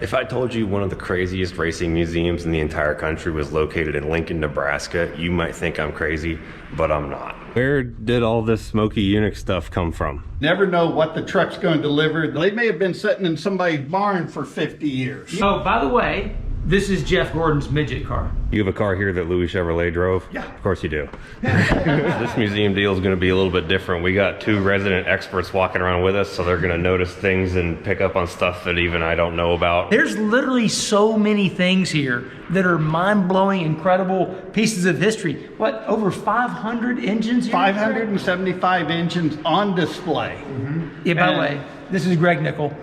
If I told you one of the craziest racing museums in the entire country was located in Lincoln, Nebraska, you might think I'm crazy, but I'm not. Where did all this Smokey Yunick stuff come from? Never know what the truck's going to deliver. They may have been sitting in somebody's barn for 50 years. Oh, by the way, this is Jeff Gordon's midget car. You have a car here that Louis Chevrolet drove? Yeah. Of course you do. This museum deal is going to be a little bit different. We got 2 resident experts walking around with us, so they're going to notice things and pick up on stuff that even I don't know about. There's literally so many things here that are mind-blowing, incredible pieces of history. What, over 500 engines here? 575 engines on display. Yeah, by the way, this is Greg Nickel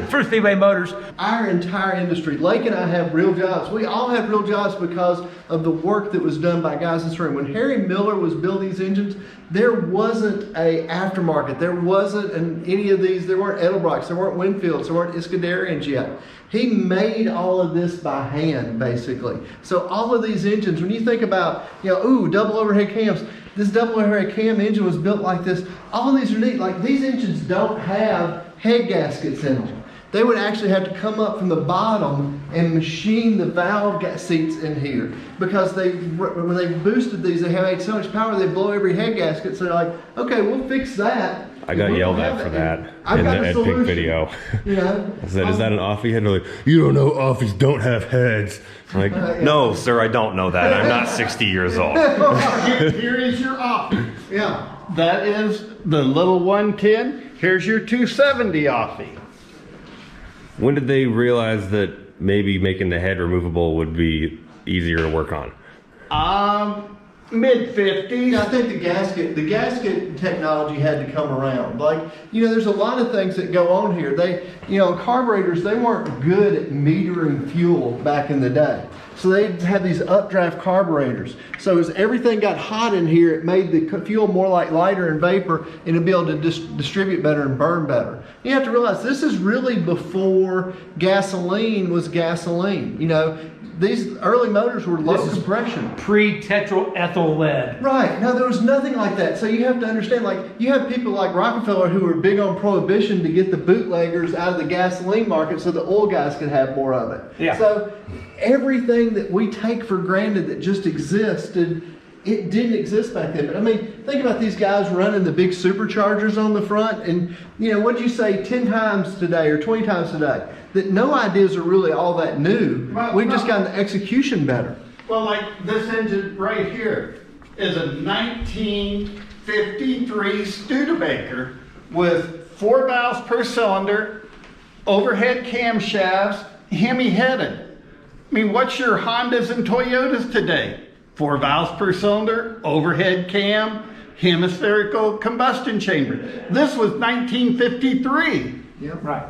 for Speedway Motors. Our entire industry, Lake and I have real jobs. We all have real jobs because of the work that was done by guys in this room. When Harry Miller was building these engines, there wasn't a aftermarket. There wasn't any of these. There weren't Edelbrocks. There weren't Winfields. There weren't Iskandarians yet. He made all of this by hand, basically. So all of these engines, when you think about, ooh, double overhead cams, this double overhead cam engine was built like this. All of these are neat. Like, these engines don't have head gaskets in them. They would actually have to come up from the bottom and machine the valve seats in here, because when they boosted these, they had so much power they blow every head gasket. So they're like, okay, we'll fix that. I got yelled at for that in the Ed Pink video. I said, is that an offie head? And they're like, you don't know offies don't have heads. I'm like, no, sir, I don't know that. I'm not 60 years old. Here is your offie. Yeah, that is the little 110. Here's your 270 offie. When did they realize that maybe making the head removable would be easier to work on? Mid-50s. I think the gasket technology had to come around. Like, there's a lot of things that go on here. Carburetors, they weren't good at metering fuel back in the day. So they had these updraft carburetors. So as everything got hot in here, it made the fuel more like lighter and vapor, and it'd be able to distribute better and burn better. You have to realize this is really before gasoline was gasoline. These early motors were low compression. Pre-tetraethyl lead. Right. Now, there was nothing like that. So you have to understand, you have people like Rockefeller who were big on prohibition to get the bootleggers out of the gasoline market so the oil guys could have more of it. Yeah. So everything that we take for granted that just existed, it didn't exist back then. But think about these guys running the big superchargers on the front, and what'd you say 10 times today or 20 times today? That no ideas are really all that new. We've just gotten the execution better. Well, like this engine right here is a 1953 Studebaker with 4 valves per cylinder, overhead camshafts, Hemi-headed. What's your Hondas and Toyotas today? 4 valves per cylinder, overhead cam, hemispherical combustion chamber. This was 1953. Yeah. Right.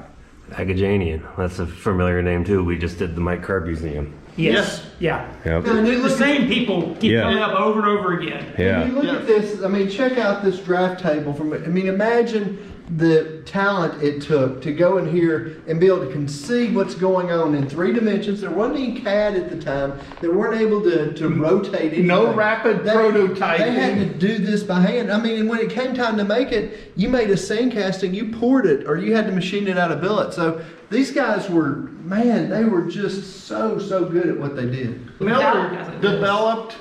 Agajanian. That's a familiar name too. We just did the Mike Carb Museum. Yes. Yeah. Yep. The same people keep coming up over and over again. Yeah. When you look at this, check out this draft table. Imagine the talent it took to go in here and be able to conceive what's going on in 3 dimensions. There wasn't any CAD at the time. They weren't able to rotate anything. No rapid prototyping. They had to do this by hand. And when it came time to make it, you made a sand casting, you poured it, or you had to machine it out of billet. So these guys were, they were just so good at what they did. Miller developed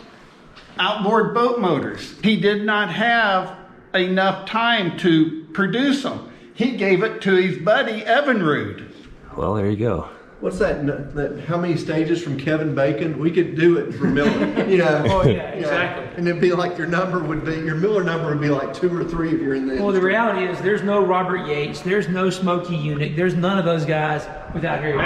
outboard boat motors. He did not have enough time to produce them. He gave it to his buddy Evinrude. Well, there you go. What's that? How many stages from Kevin Bacon? We could do it for Miller. Oh yeah, exactly. And it'd be like your Miller number would be like 2 or 3 if you're in the industry. Well, the reality is there's no Robert Yates, there's no Smokey Yunick, there's none of those guys without Harry.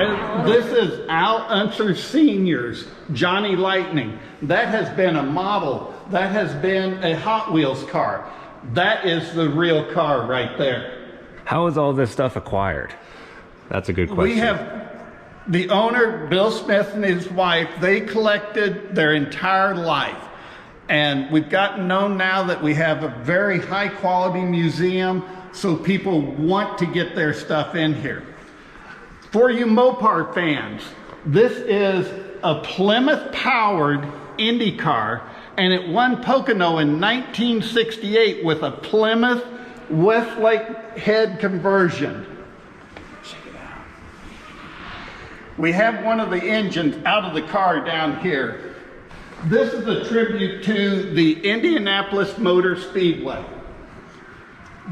This is Al Unser Sr.'s Johnny Lightning. That has been a model. That has been a Hot Wheels car. That is the real car right there. How is all this stuff acquired? That's a good question. We have the owner, Bill Smith, and his wife. They collected their entire life. And we've gotten known now that we have a very high quality museum, so people want to get their stuff in here. For you Mopar fans, this is a Plymouth powered IndyCar, and it won Pocono in 1968 with a Plymouth Westlake head conversion. Check it out. We have one of the engines out of the car down here. This is a tribute to the Indianapolis Motor Speedway.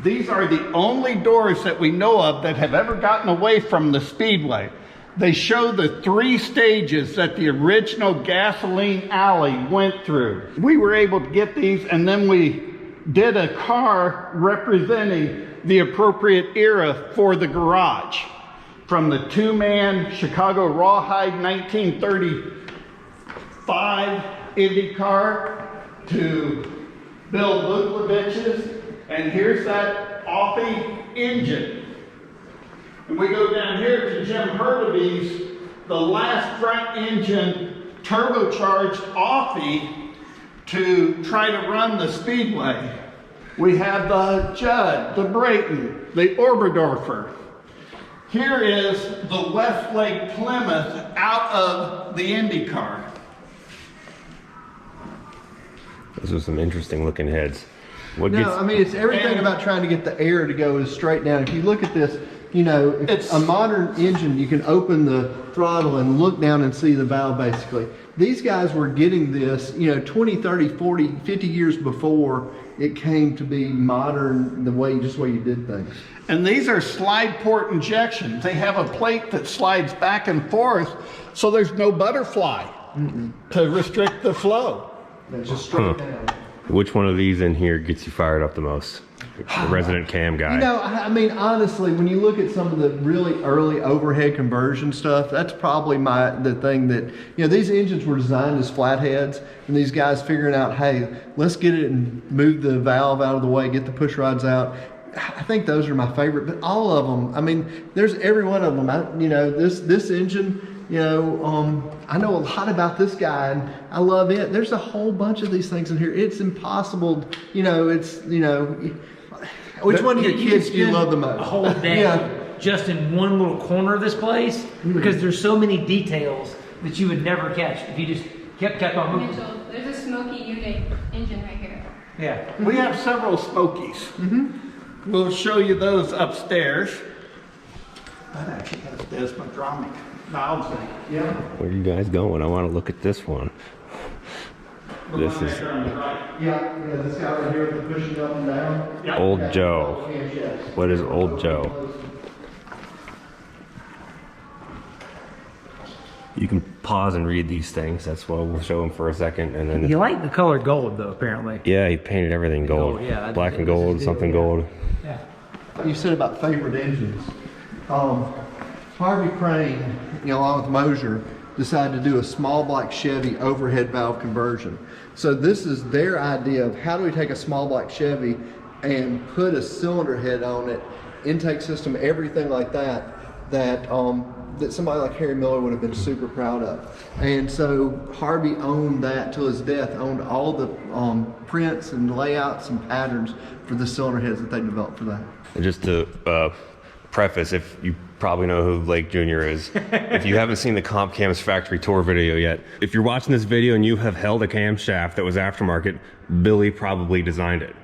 These are the only doors that we know of that have ever gotten away from the Speedway. They show the 3 stages that the original gasoline alley went through. We were able to get these, and then we did a car representing the appropriate era for the garage. From the 2-man Chicago Rawhide 1935 IndyCar to Bill Lukovich's, and here's that Offie engine. And we go down here to Jim Hurtubise, the last front engine turbocharged Offie to try to run the Speedway. We have the Judd, the Brayton, the Oberdorfer. Here is the Westlake Plymouth out of the IndyCar. Those are some interesting looking heads. I mean, it's everything about trying to get the air to go as straight down. If you look at this, you know, it's a modern engine. You can open the throttle and look down and see the valve basically. These guys were getting this, you know, 20, 30, 40, 50 years before it came to be modern, the way you did things. And these are slide port injections. They have a plate that slides back and forth, so there's no butterfly to restrict the flow. That's just straight down. Which one of these in here gets you fired up the most? The resident cam guy. You know, I mean, honestly, when you look at some of the really early overhead conversion stuff, that's probably the thing that, you know, these engines were designed as flatheads, and these guys figuring out, hey, let's get it and move the valve out of the way, get the push rods out. I think those are my favorite, but all of them, I mean, there's every one of them. You know, this engine, you know, I know a lot about this guy and I love it. There's a whole bunch of these things in here. It's impossible, you know, which one of your kids do you love the most? A whole day just in one little corner of this place because there's so many details that you would never catch if you just kept on moving. Mitchell, there's a Smokey Yunick engine right here. Yeah. We have several Smokies. We'll show you those upstairs. That actually has desmodromic valves in it. Yeah. Where are you guys going? I want to look at this one. This is Yeah, this guy right here with the pushing up and down. Old Joe. What is Old Joe? You can pause and read these things. That's why we'll show them for a second, and then You like the color gold though, apparently. yeah, he painted everything gold. yeah, Black and gold, something gold. Yeah. You said about favorite engines. Harvey Crane, you know, along with Mosier, decided to do a small block Chevy overhead valve conversion. So this is their idea of how do we take a small block Chevy and put a cylinder head on it, intake system, everything like that, that somebody like Harry Miller would have been super proud of. And so Harvey owned that till his death, owned all the prints and layouts and patterns for the cylinder heads that they developed for that. And just to preface, if you probably know who Blake Jr. is, if you haven't seen the Comp Cams factory tour video yet, if you're watching this video and you have held a camshaft that was aftermarket, Billy probably designed it.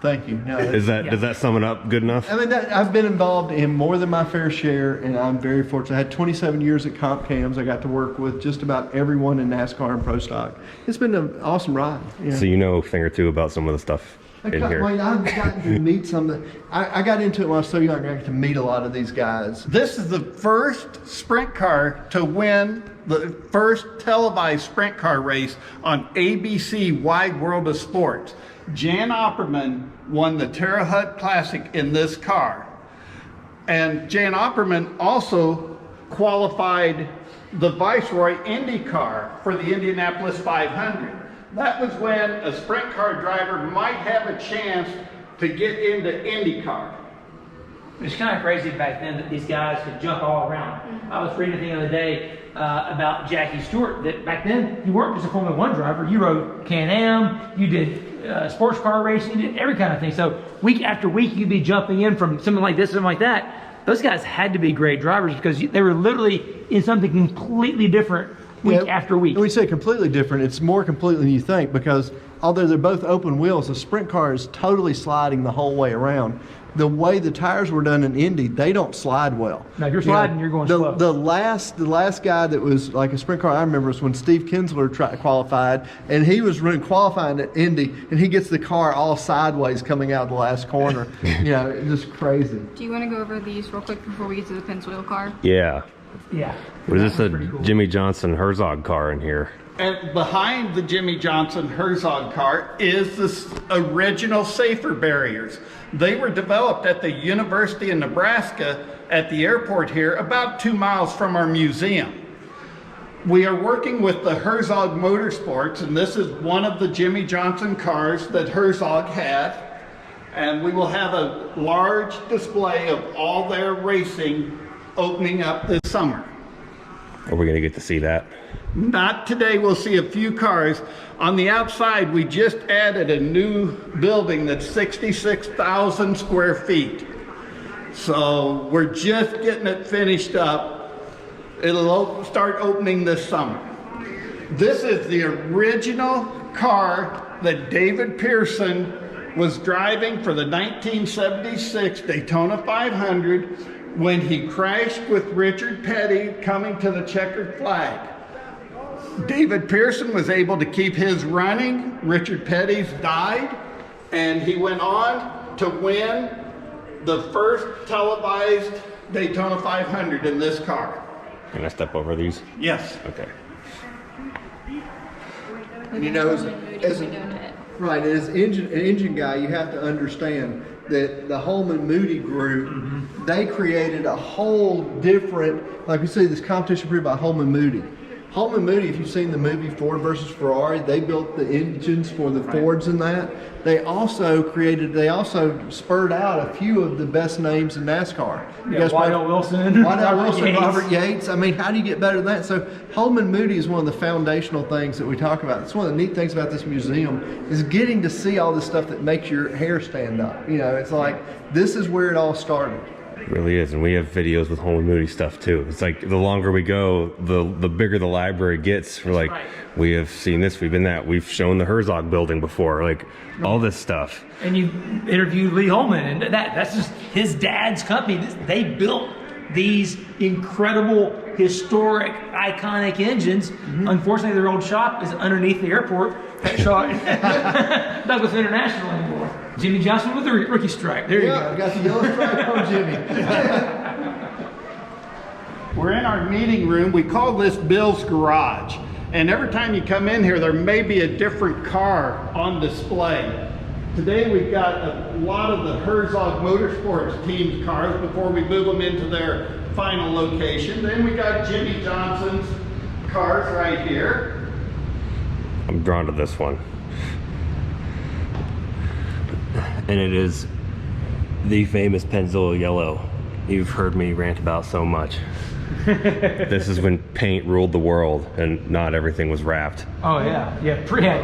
Thank you. No, Does that sum it up good enough? I mean, I've been involved in more than my fair share, and I'm very fortunate. I had 27 years at Comp Cams. I got to work with just about everyone in NASCAR and Pro Stock. It's been an awesome ride. Yeah. So you know a thing or two about some of the stuff in here. I've gotten to meet some. I got into it when I was so young. I got to meet a lot of these guys. This is the first sprint car to win the first televised sprint car race on ABC Wide World of Sports. Jan Opperman won the Terre Haute Classic in this car. And Jan Opperman also qualified the Viceroy IndyCar for the Indianapolis 500. That was when a sprint car driver might have a chance to get into IndyCar. It's kind of crazy back then that these guys could jump all around. I was reading the other day about Jackie Stewart, that back then you weren't just a Formula One driver. You rode Can-Am, you did sports car racing, you did every kind of thing. So week after week you'd be jumping in from something like this, something like that. Those guys had to be great drivers because they were literally in something completely different week after week. And we say completely different. It's more complete than you think, because although they're both open wheels, the sprint car is totally sliding the whole way around. The way the tires were done in Indy, they don't slide well. Now, if you're sliding, you're going slow. The last guy that was like a sprint car I remember was when Steve Kinsler qualified, and he was running qualifying at Indy, and he gets the car all sideways coming out of the last corner. Just crazy. Do you want to go over these real quick before we get to the Pennzoil car? Yeah. Yeah. What is this, a Pretty cool. Jimmie Johnson Herzog car in here? And behind the Jimmie Johnson Herzog car is the original safer barriers. They were developed at the University of Nebraska at the airport here, about 2 miles from our museum. We are working with the Herzog Motorsports, and this is one of the Jimmie Johnson cars that Herzog had. And we will have a large display of all their racing opening up this summer. Are we going to get to see that? Not today. We'll see a few cars. On the outside, we just added a new building that's 66,000 square feet. So we're just getting it finished up. It'll start opening this summer. This is the original car that David Pearson was driving for the 1976 Daytona 500 when he crashed with Richard Petty coming to the checkered flag. David Pearson was able to keep his running. Richard Petty's died, and he went on to win the first televised Daytona 500 in this car. Can I step over these? Yes. Okay. As an engine guy, you have to understand that the Holman Moody group, they created a whole different, like we say, this competition approved by Holman Moody. Holman Moody, if you've seen the movie Ford versus Ferrari, they built the engines for the Fords and that. They also spurred out a few of the best names in NASCAR. Whitehall Wilson, Robert Yates. I mean, how do you get better than that? So Holman Moody is one of the foundational things that we talk about. It's one of the neat things about this museum is getting to see all this stuff that makes your hair stand up. It's like, this is where it all started. It really is, and we have videos with Holman Moody stuff too. It's like the longer we go, the bigger the library gets. We're like, we have seen this, we've been that, we've shown the Herzog building before, like all this stuff. And you interviewed Lee Holman, and that's just his dad's company. They built these incredible, historic, iconic engines. Unfortunately, their old shop is underneath the airport. That shop, Douglas International anymore. Jimmie Johnson with the rookie stripe. There you go. I got the yellow stripe on Jimmie. We're in our meeting room. We call this Bill's Garage. And every time you come in here, there may be a different car on display. Today we've got a lot of the Herzog Motorsports team's cars before we move them into their final location. Then we got Jimmie Johnson's cars right here. I'm drawn to this one. And it is the famous Pennzoil yellow you've heard me rant about so much. This is when paint ruled the world and not everything was wrapped. Oh yeah,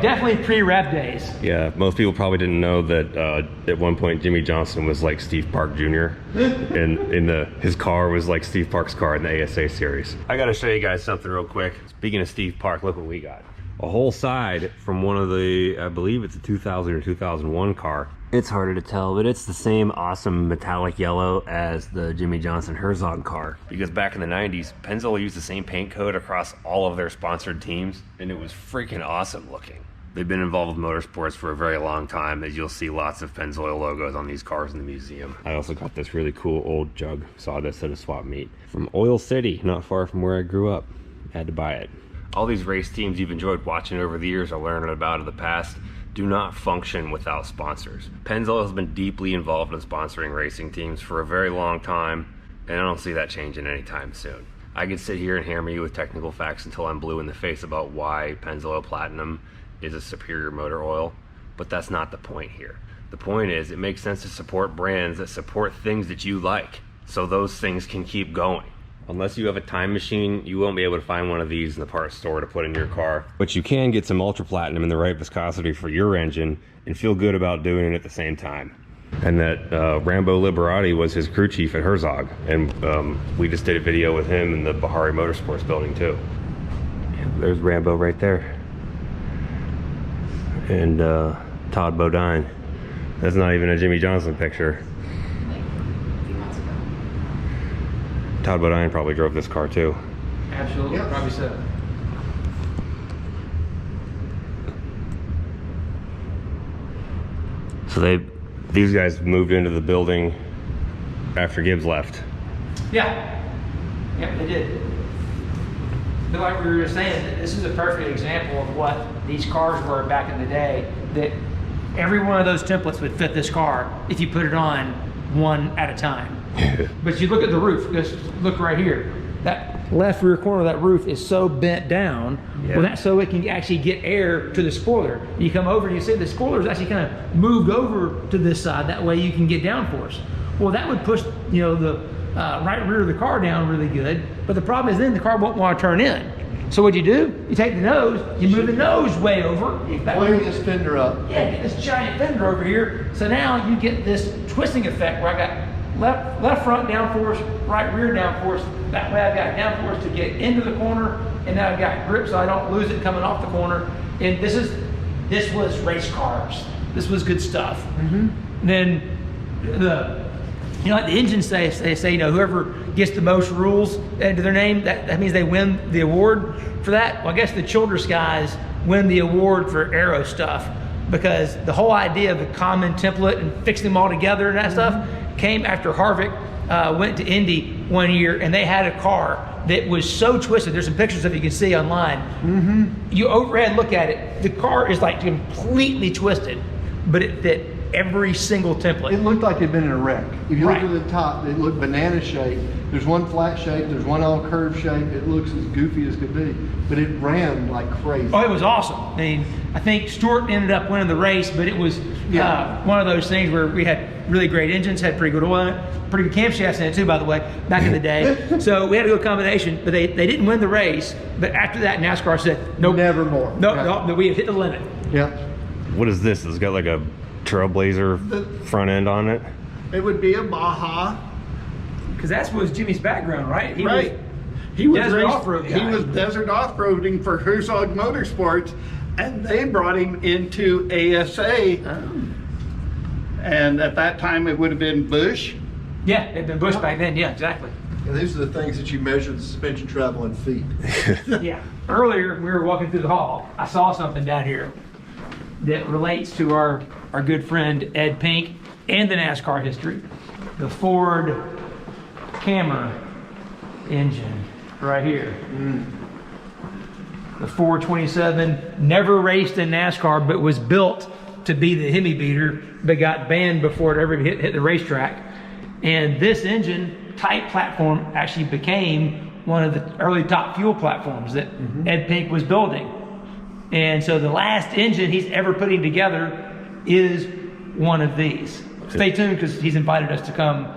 definitely pre-wrap days. Yeah, most people probably didn't know that at one point Jimmie Johnson was like Steve Park Jr. and his car was like Steve Park's car in the ASA series. I gotta show you guys something real quick. Speaking of Steve Park, look what we got. A whole side from one of the, I believe it's a 2000 or 2001 car. It's harder to tell, but it's the same awesome metallic yellow as the Jimmie Johnson Herzog car. Because back in the 90s, Pennzoil used the same paint code across all of their sponsored teams, and it was freaking awesome looking. They've been involved with motorsports for a very long time, as you'll see lots of Pennzoil logos on these cars in the museum. I also got this really cool old jug. Saw this at a swap meet. From Oil City, not far from where I grew up. Had to buy it. All these race teams you've enjoyed watching over the years or learning about in the past do not function without sponsors. Pennzoil has been deeply involved in sponsoring racing teams for a very long time, and I don't see that changing anytime soon. I could sit here and hammer you with technical facts until I'm blue in the face about why Pennzoil Platinum is a superior motor oil, but that's not the point here. The point is, it makes sense to support brands that support things that you like, so those things can keep going. Unless you have a time machine, you won't be able to find one of these in the parts store to put in your car. But you can get some Ultra Platinum in the right viscosity for your engine and feel good about doing it at the same time. And that Rambo Liberati was his crew chief at Herzog. And we just did a video with him in the Bahari Motorsports building too. There's Rambo right there. And Todd Bodine. That's not even a Jimmy Johnson picture. Like a few months ago. Todd Bodine probably drove this car too. Absolutely, Yep. probably so. So these guys moved into the building after Gibbs left. Yeah, yeah, they did. But like we were just saying, this is a perfect example of what these cars were back in the day, that every one of those templates would fit this car if you put it on one at a time. But you look at the roof, just look right here. That left rear corner of that roof is so bent down, Yeah. well, that's so it can actually get air to the spoiler. You come over and you see the spoiler is actually kind of moved over to this side, that way you can get downforce. Well, that would push, you know, the right rear of the car down really good, but the problem is then the car won't want to turn in. So what you do, you take the nose, you move the nose way over. Flare this fender up. Yeah, get this giant fender over here. So now you get this twisting effect where I got left front downforce, right rear downforce. That way I've got downforce to get into the corner, and now I've got grip so I don't lose it coming off the corner. And this was race cars. This was good stuff. Then like the engines say, you know, whoever gets the most rules into their name, that means they win the award for that. Well, I guess the Childress guys win the award for aero stuff, because the whole idea of the common template and fixing them all together and that stuff came after Harvick went to Indy one year, and they had a car that was so twisted. There's some pictures of it you can see online. You overhead look at it, the car is like completely twisted, but it fit every single template. It looked like it'd been in a wreck. If you Right. look at the top, it looked banana shaped. There's one flat shape, there's one all curved shape. It looks as goofy as could be, but it ran like crazy. Oh, it was awesome. I mean, I think Stewart ended up winning the race, but it was one of those things where we had really great engines, had pretty good oil in it, pretty good camshafts in it too, by the way, back in the day. So we had a good combination, but they didn't win the race. But after that, NASCAR said, nope. Never more. No, we have hit the limit. Yeah. What is this? It's got like a Trailblazer front end on it. It would be a Baja. Because that was Jimmy's background, right? He was desert raced- off-road He guy. was desert off-roading for Herzog Motorsports, and they brought him into ASA. And at that time, it would have been Busch. Yeah, it'd been Bush back then. Yeah, exactly. And these are the things that you measure the suspension travel in feet. Yeah. Earlier, we were walking through the hall. I saw something down here that relates to our good friend Ed Pink and the NASCAR history. The Ford Camry engine right here. The 427 never raced in NASCAR, but was built to be the Hemi beater, but got banned before it ever hit the racetrack. And this engine type platform actually became one of the early top fuel platforms that Ed Pink was building. And so the last engine he's ever putting together is one of these. Stay tuned, because he's invited us to come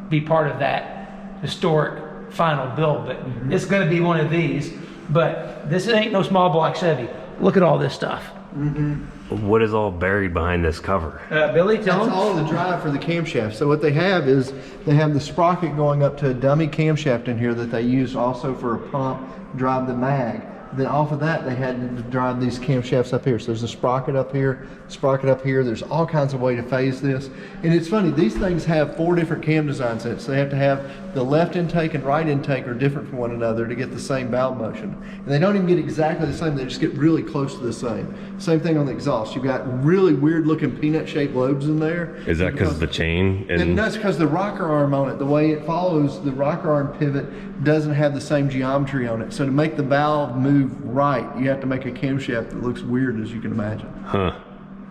be part of that historic final build. But it's going to be one of these. But this ain't no small block Chevy. Look at all this stuff. What is all buried behind this cover? Billy, tell That's him. all the drive for the camshaft. So what they have is they have the sprocket going up to a dummy camshaft in here that they use also for a pump, drive the mag. Then off of that, they had to drive these camshafts up here. So there's a sprocket up here, sprocket up here. There's all kinds of way to phase this. And it's funny, these things have 4 different cam designs in it. So they have to have the left intake and right intake are different from one another to get the same valve motion. And they don't even get exactly the same, they just get really close to the same. Same thing on the exhaust. You've got really weird looking peanut shaped lobes in there. Is that because of the chain? And that's because the rocker arm on it, the way it follows, the rocker arm pivot doesn't have the same geometry on it. So to make the valve move right, you have to make a camshaft that looks weird, as you can imagine. Huh.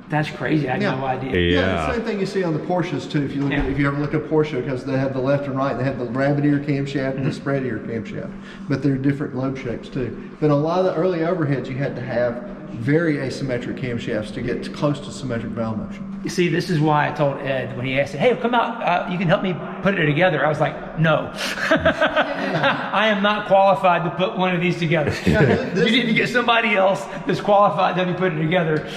That's crazy. I had no idea. Yeah, the same thing you see on the Porsches too. If you look at, if you ever look at Porsche, because they have the left and right, they have the rabbit ear camshaft and the spread ear camshaft, but they're different lobe shapes too. But a lot of the early overheads, you had to have very asymmetric camshafts to get close to symmetric valve motion. You see, this is why I told Ed when he asked, hey, come out, you can help me put it together. I was like, no. I am not qualified to put one of these together. You need to get somebody else that's qualified to help me put it together.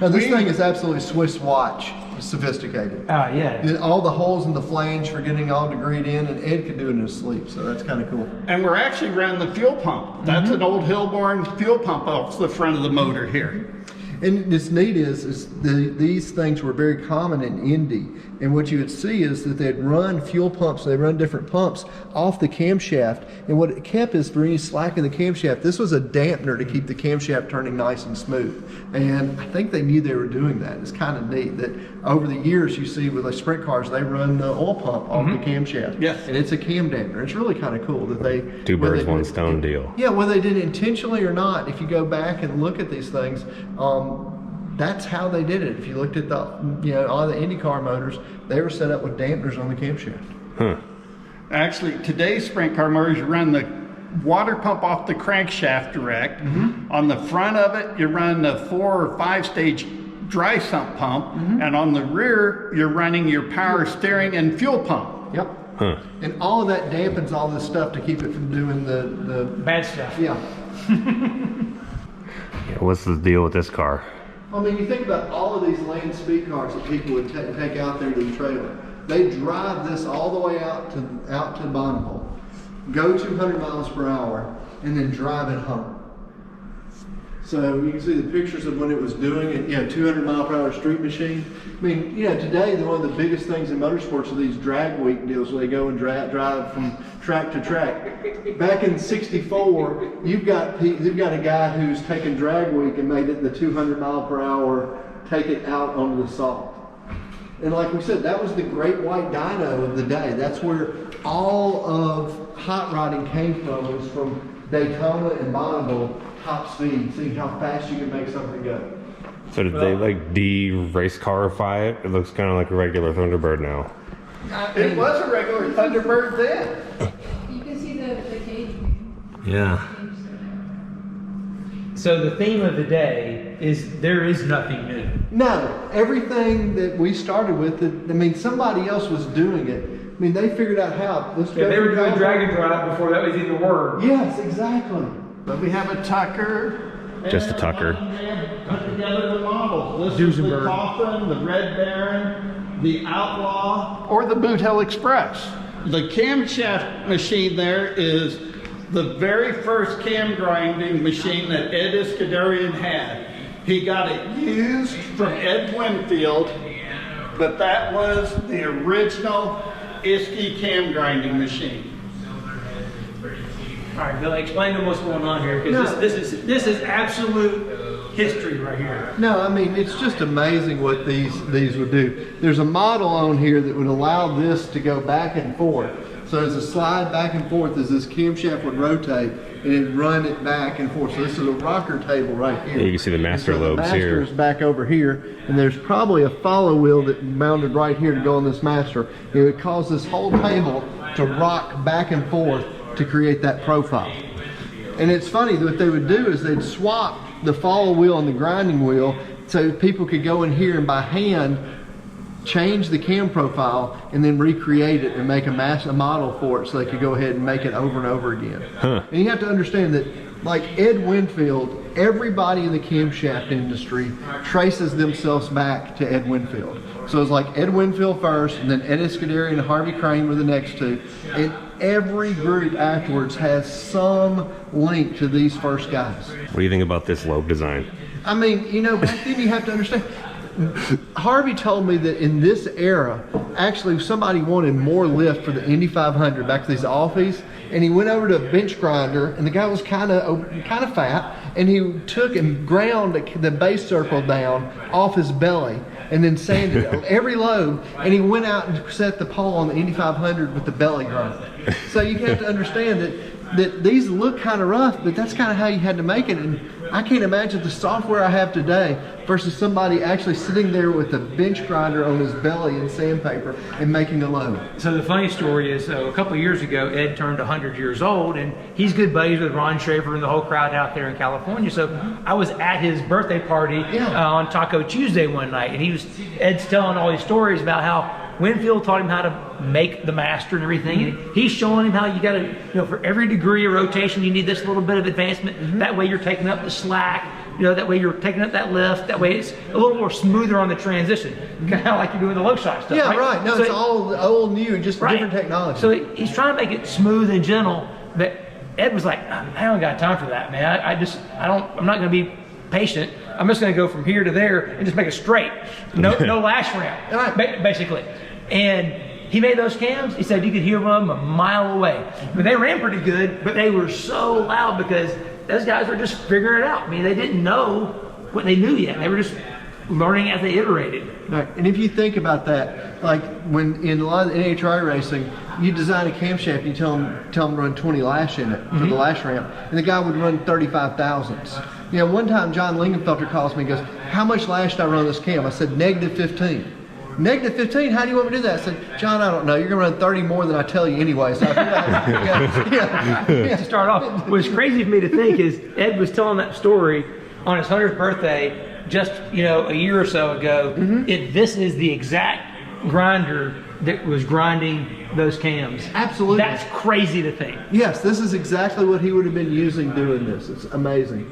Now this thing is absolutely Swiss watch sophisticated. Yeah. All the holes in the flange for getting all degreed in, and Ed could do it in his sleep, so that's kind of cool. And we're actually running the fuel pump. That's an old Hilborn fuel pump off the front of the motor here. And what's neat is these things were very common in Indy. And what you would see is that they'd run fuel pumps, they run different pumps off the camshaft. And what it kept is for any slack in the camshaft, this was a dampener to keep the camshaft turning nice and smooth. And I think they knew they were doing that. It's kind of neat that over the years you see with like sprint cars, they run the oil pump off the camshaft. Yes. And it's a cam dampener. It's really kind of cool that they... Two birds, one stone deal. Yeah, whether they did it intentionally or not, if you go back and look at these things, that's how they did it. If you looked at the, all the IndyCar motors, they were set up with dampeners on the camshaft. Huh. Actually, today's sprint car motors, you run the water pump off the crankshaft direct. On the front of it, you run the 4 or 5 stage dry sump pump. And on the rear, you're running your power steering and fuel pump. Yep. Huh. And all of that dampens all this stuff to keep it from doing the Bad stuff. yeah. Yeah, what's the deal with this car? I mean, you think about all of these land speed cars that people would take out there to the trailer. They drive this all the way out to Bonneville, go 200 miles per hour, and then drive it home. So you can see the pictures of when it was doing it, 200 mile per hour street machine. I mean, today one of the biggest things in motorsports are these drag week deals where they go and drive from track to track. Back in '64, you've got a guy who's taken drag week and made it the 200 mile per hour, take it out onto the salt. And like we said, that was the great white dyno of the day. That's where all of hot rodding came from, was from Daytona and Bonneville top speed, seeing how fast you can make something go. So did they like de-race carify it? It looks kind of like a regular Thunderbird now. It was a regular Thunderbird then. You can see the cage. Yeah. So the theme of the day is there is nothing new. No, everything that we started with, somebody else was doing it. I mean, they figured out how. Yeah, they were doing drag and drive before that was even a word. Yes, exactly. But we have a Tucker. Just a Tucker. Put together the models. This is the Duesenberg. Coffin, the Red Baron, the Outlaw, or the Boot Hill Express. The camshaft machine there is the very first cam grinding machine that Ed Iskandarian had. He got it used from Ed Winfield, but that was the original Iskey cam grinding machine. All right, Billy, explain to them what's going on here, because No. this is absolute history right here. No, I mean, it's just amazing what these would do. There's a model on here that would allow this to go back and forth. So there's a slide back and forth as this camshaft would rotate, and it'd run it back and forth. So this is a rocker table right here. Yeah, you can see the master And so lobes the here. master is back over here, and there's probably a follow wheel that mounted right here to go on this master. It would cause this whole table to rock back and forth to create that profile. And it's funny, what they would do is they'd swap the follow wheel and the grinding wheel so people could go in here and by hand change the cam profile and then recreate it and make a model for it so they could go ahead and make it over and over again. And you have to understand that, like Ed Winfield, everybody in the camshaft industry traces themselves back to Ed Winfield. So it's like Ed Winfield first, and then Ed Iskandarian and Harvey Crane were the next two. And every group afterwards has some link to these first guys. What do you think about this lobe design? I mean, back then you have to understand. Harvey told me that in this era, actually somebody wanted more lift for the Indy 500 back to these offies, and he went over to a bench grinder, and the guy was kind of fat, and he took and ground the base circle down off his belly, and then sanded every lobe, and he went out and set the pole on the Indy 500 with the belly grinder. So you have to understand that these look kind of rough, but that's kind of how you had to make it. And I can't imagine the software I have today versus somebody actually sitting there with a bench grinder on his belly and sandpaper and making a load. So the funny story is, a couple of years ago, Ed turned 100 years old, and he's good buddies with Ron Schaefer and the whole crowd out there in California. So I was at his birthday party on Taco Tuesday one night, and Ed's telling all these stories about how Winfield taught him how to make the master and everything. And he's showing him how you got to, for every degree of rotation, you need this little bit of advancement. That way you're taking up the slack. You know, that way you're taking up that lift. That way it's a little more smoother on the transition, kind of like you're doing the low shot stuff. Yeah, right. No, So it's all old, new, just right. different technology. So he's trying to make it smooth and gentle, but Ed was like, I don't got time for that, man. I'm not going to be patient. I'm just going to go from here to there and just make it straight. No lash ramp, Right. basically. And he made those cams. He said you could hear them a mile away. But they ran pretty good, but they were so loud because those guys were just figuring it out. I mean, they didn't know what they knew yet. They were just learning as they iterated. Right. And if you think about that, like when in a lot of NHRA racing, you design a camshaft, you tell them to run 20 lash in it for the lash ramp, and the guy would run 35 thousandths. You know, one time John Lingenfelter calls me and goes, "How much lash did I run on this cam?" I said, -15. -15? How do you want me to do that? I said, "John, I don't know. You're going to run 30 more than I tell you anyway." So I To start off, what's crazy for me to think is Ed was telling that story on his 100th birthday just, you know, a year or so ago. This is the exact grinder that was grinding those cams. Absolutely. That's crazy to think. Yes, this is exactly what he would have been using doing this. It's amazing.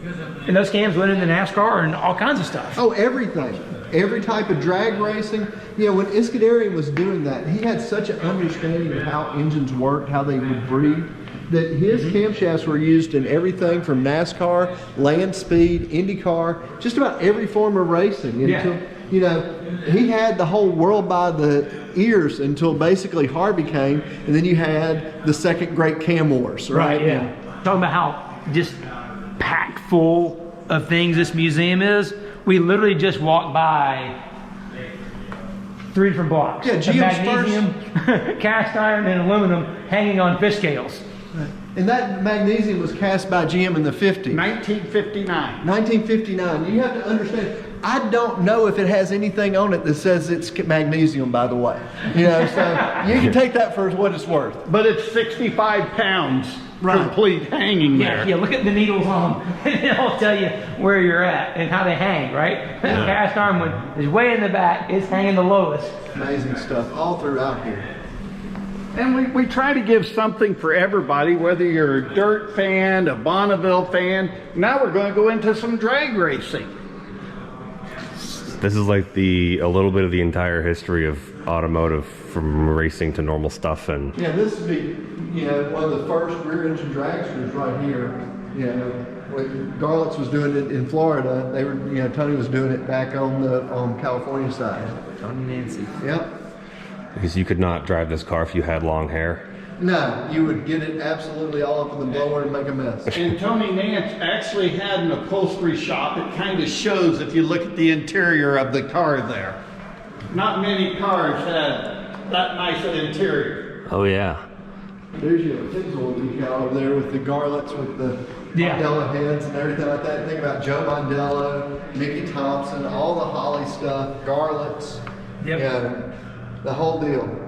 And those cams went into NASCAR and all kinds of stuff. Oh, everything. Every type of drag racing. You know, when Iskandarian was doing that, he had such an understanding of how engines worked, how they would breathe, that his camshafts were used in everything from NASCAR, land speed, IndyCar, just about every form of racing. Until, you know, he had the whole world by the ears until basically Harvey came, and then you had the second great cam wars, right? Yeah. Talking about how just packed full of things this museum is. We literally just walked by 3 different blocks. Yeah, of GM's magnesium, cast iron, and aluminum hanging on fish scales. And that magnesium was cast by GM in the 50s. 1959. 1959. You have to understand, I don't know if it has anything on it that says it's magnesium, by the way. You know, so you can take that for what it's worth. But it's 65 pounds complete hanging there. Yeah, look at the needles on them, and it'll tell you where you're at and how they hang, right? That cast iron one is way in the back. It's hanging the lowest. Amazing stuff all throughout here. And we try to give something for everybody, whether you're a dirt fan, a Bonneville fan. Now we're going to go into some drag racing. This is like a little bit of the entire history of automotive, from racing to normal stuff. And Yeah, this would be, you know, one of the first rear engine dragsters right here. You know, when Garlitz was doing it in Florida, they were, you know, Tony was doing it back on the California side. Tony Nancy. Yep. because you could not drive this car if you had long hair. No, you would get it absolutely all up in the blower and make a mess. And Tony Nance actually had an upholstery shop. It kind of shows if you look at the interior of the car there. Not many cars had that nice an interior. Oh yeah. There's your Tinsel decal over there with the garlets with the Mandela heads and everything like that. Think about Joe Mondello, Mickey Thompson, all the Holly stuff, garlets, the whole deal.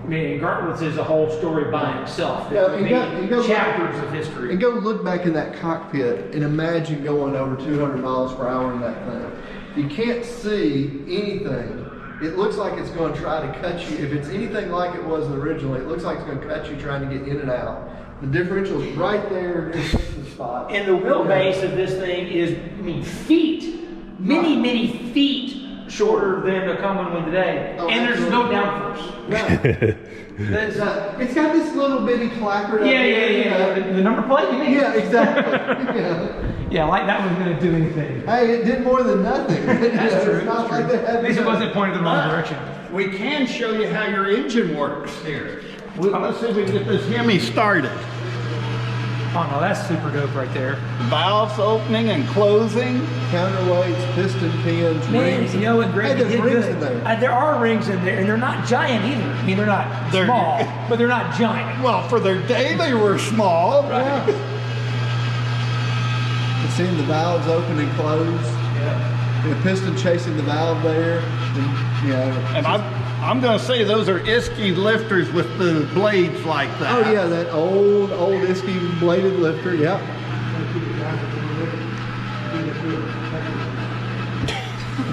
I mean, Gartlett's is a whole story by himself. Yeah, and go chapters of history. And go look back in that cockpit and imagine going over 200 miles per hour in that thing. You can't see anything. It looks like it's going to try to cut you. If it's anything like it was originally, it looks like it's going to cut you trying to get in and out. The differential's right there in the spot. And the wheelbase of this thing is, I mean, feet, many feet shorter than the common one today. Oh, and there's no downforce. No. It's got this little bitty placard up there. The number plate, you mean? Yeah, exactly. Yeah, like that wasn't going to do anything. Hey, it did more than nothing. That's true. It's not like they had At least it wasn't pointed the wrong direction. We can show you how your engine works here. Let's see if we can get this Jimmie started. Oh no, that's super dope right there. Valves opening and closing. Counterweights, piston pins, Man, rings. you know what, Greg? Hey, there's you did rings good. in there. There are rings in there, and they're not giant either. I mean, they're not small, but they're not giant. Well, for their day, they were small. Yeah. You've seen the valves open and close. Yeah. The piston chasing the valve there. And I'm going to say those are Isky lifters with the blades like that. Oh yeah, that old Isky bladed lifter. Yep.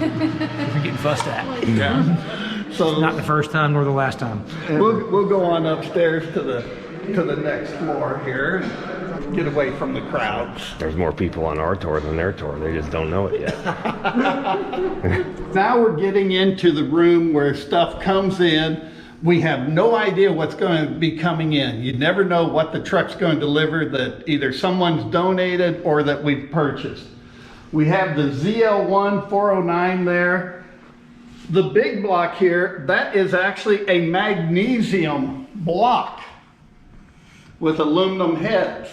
We're getting fussed at. Yeah. So Not the first time nor the last time. we'll go on upstairs to the to the next floor here and get away from the crowds. There's more people on our tour than their tour. They just don't know it yet. Now we're getting into the room where stuff comes in. We have no idea what's going to be coming in. You never know what the truck's going to deliver that either someone's donated or that we've purchased. We have the ZL1 409 there. The big block here, that is actually a magnesium block with aluminum heads.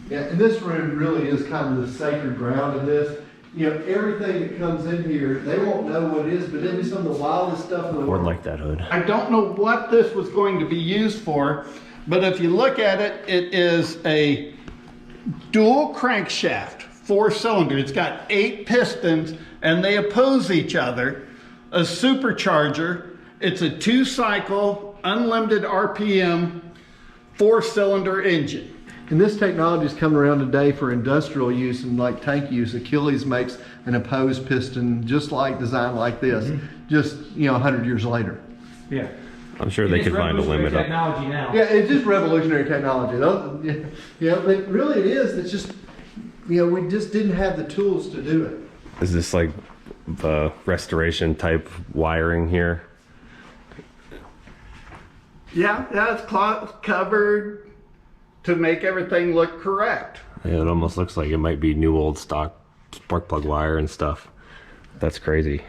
Yeah, and this room really is kind of the sacred ground of this. You know, everything that comes in here, they won't know what it is, but it'll be some of the wildest stuff in the Or world. like that hood. I don't know what this was going to be used for, but if you look at it, it is a dual crankshaft, 4-cylinder. It's got 8 pistons and they oppose each other. A supercharger. It's a 2-cycle, unlimited RPM, 4-cylinder engine. And this technology is coming around today for industrial use and like tank use. Achilles makes an opposed piston just like designed like this, just 100 years later. Yeah. I'm sure they could find a limit up. Technology now. Yeah, it's just revolutionary technology. Yeah, but really it is. It's just, we just didn't have the tools to do it. Is this like restoration type wiring here? Yeah, it's covered to make everything look correct. Yeah, it almost looks like it might be new old stock spark plug wire and stuff. That's crazy.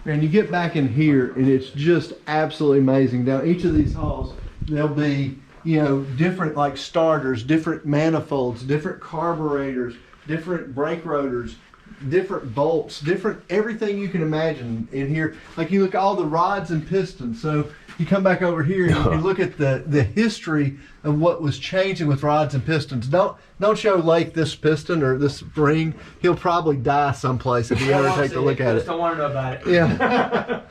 And you get back in here and it's just absolutely amazing. Down each of these halls, there'll be, different like starters, different manifolds, different carburetors, different brake rotors, different bolts, different everything you can imagine in here. Like you look at all the rods and pistons. So you come back over here and you look at the history of what was changing with rods and pistons. Don't show Lake this piston or this spring. He'll probably die someplace if you ever take a look at it. Just don't want to know about it. Yeah.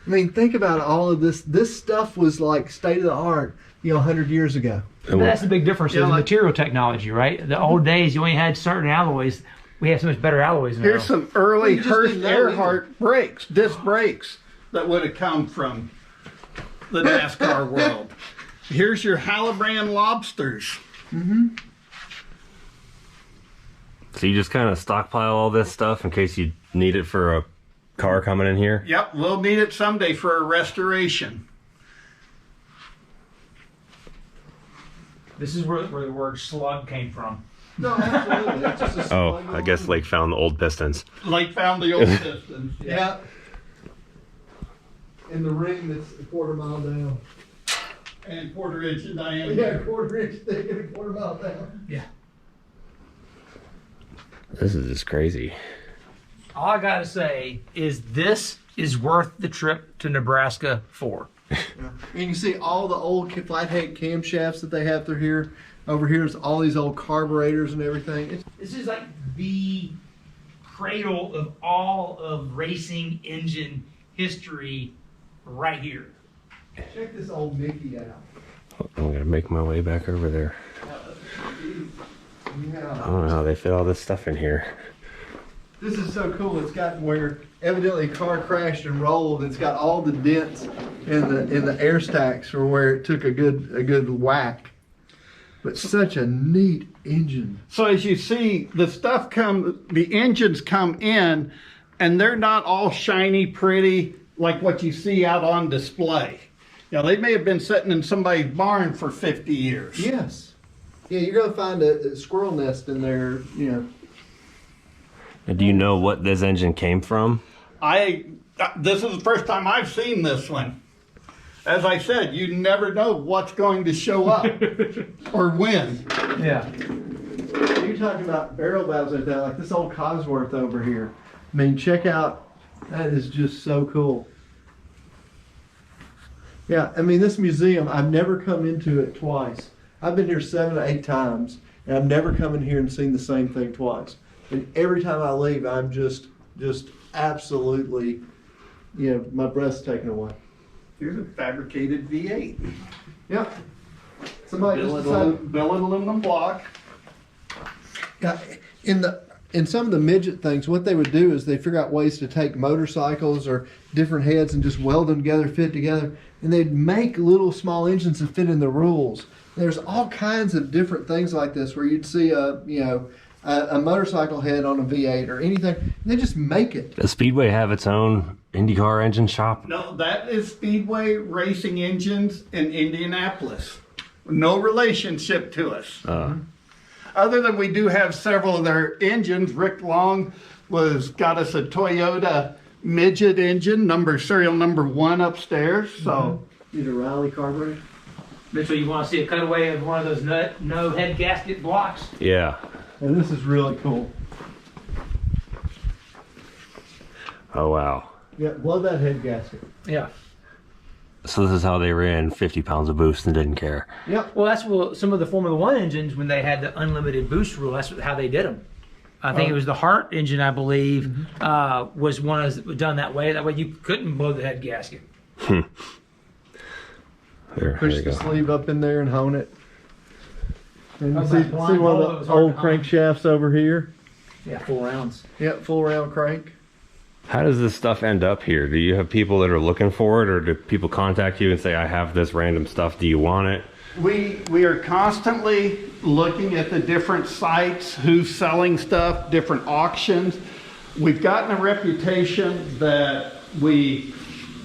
I mean, think about all of this. This stuff was like state of the art, 100 years ago. But that's the big difference in material technology, right? The old days, you only had certain alloys. We have so much better alloys now. Here's some early you just Hurst didn't know Earhart brakes, disc brakes that would have come from the NASCAR world. Here's your Halibran lobsters. So you just kind of stockpile all this stuff in case you need it for a car coming in here? Yep, we'll need it someday for a restoration. This is where the word slug came from. No, absolutely. That's just a Oh, I guess Lake found the old pistons. Lake found the old pistons. Yeah. In the ring that's a quarter-mile down. And quarter-inch in diameter. Yeah, quarter-inch thick and a quarter-mile down. Yeah. This is just crazy. All I gotta say is this is worth the trip to Nebraska for. Yeah. And you can see all the old flathead camshafts that they have through here. Over here is all these old carburetors and everything. This is like the cradle of all of racing engine history right here. Check this old Mickey out. I'm gonna make my way back over there. I Yeah. don't know how they fit all this stuff in here. This is so cool. It's got where evidently a car crashed and rolled. It's got all the dents in the air stacks for where it took a good whack. But such a neat engine. So as you see, the engines come in, and they're not all shiny, pretty, like what you see out on display. They may have been sitting in somebody's barn for 50 years. Yes. Yeah, you're gonna find a squirrel nest in there. And do you know what this engine came from? This is the first time I've seen this one. As I said, you never know what's going to show up or when. Yeah. You're talking about barrel valves like that, like this old Cosworth over here. I mean, check out. That is just so cool. Yeah, I mean, this museum, I've never come into it twice. I've been here 7 to 8 times, and I've never come in here and seen the same thing twice. And every time I leave, I'm just absolutely, my breath's taken away. Here's a fabricated V8. Yeah. Somebody just decided. Billet aluminum block. Yeah, in the And some of the midget things, what they would do is they figure out ways to take motorcycles or different heads and just weld them together, fit together, and they'd make little small engines that fit in the rules. There's all kinds of different things like this where you'd see a motorcycle head on a V8 or anything. And they just make it. Does Speedway have its own IndyCar engine shop? No, that is Speedway Racing Engines in Indianapolis. No relationship to us. Other than we do have several of their engines. Rick Long got us a Toyota midget engine, serial number 1 upstairs. So Need a Riley carburetor? Mitchell, you want to see a cutaway of one of those no head gasket blocks? Yeah. And this is really cool. Oh, wow. Yeah, blow that head gasket. Yeah. So this is how they ran 50 pounds of boost and didn't care. Yep. Well, that's what some of the Formula One engines, when they had the unlimited boost rule, that's how they did them. I think it was the Hart engine, I believe, was one that was done that way. That way you couldn't blow the head gasket. There Push you the go. sleeve up in there and hone it. And you That's see, that blind see one hole that of was the hard old to hone. crankshafts over here? Yeah, 4 rounds. Yep, full round crank. How does this stuff end up here? Do you have people that are looking for it, or do people contact you and say, I have this random stuff, do you want it? we are constantly looking at the different sites, who's selling stuff, different auctions. We've gotten a reputation that we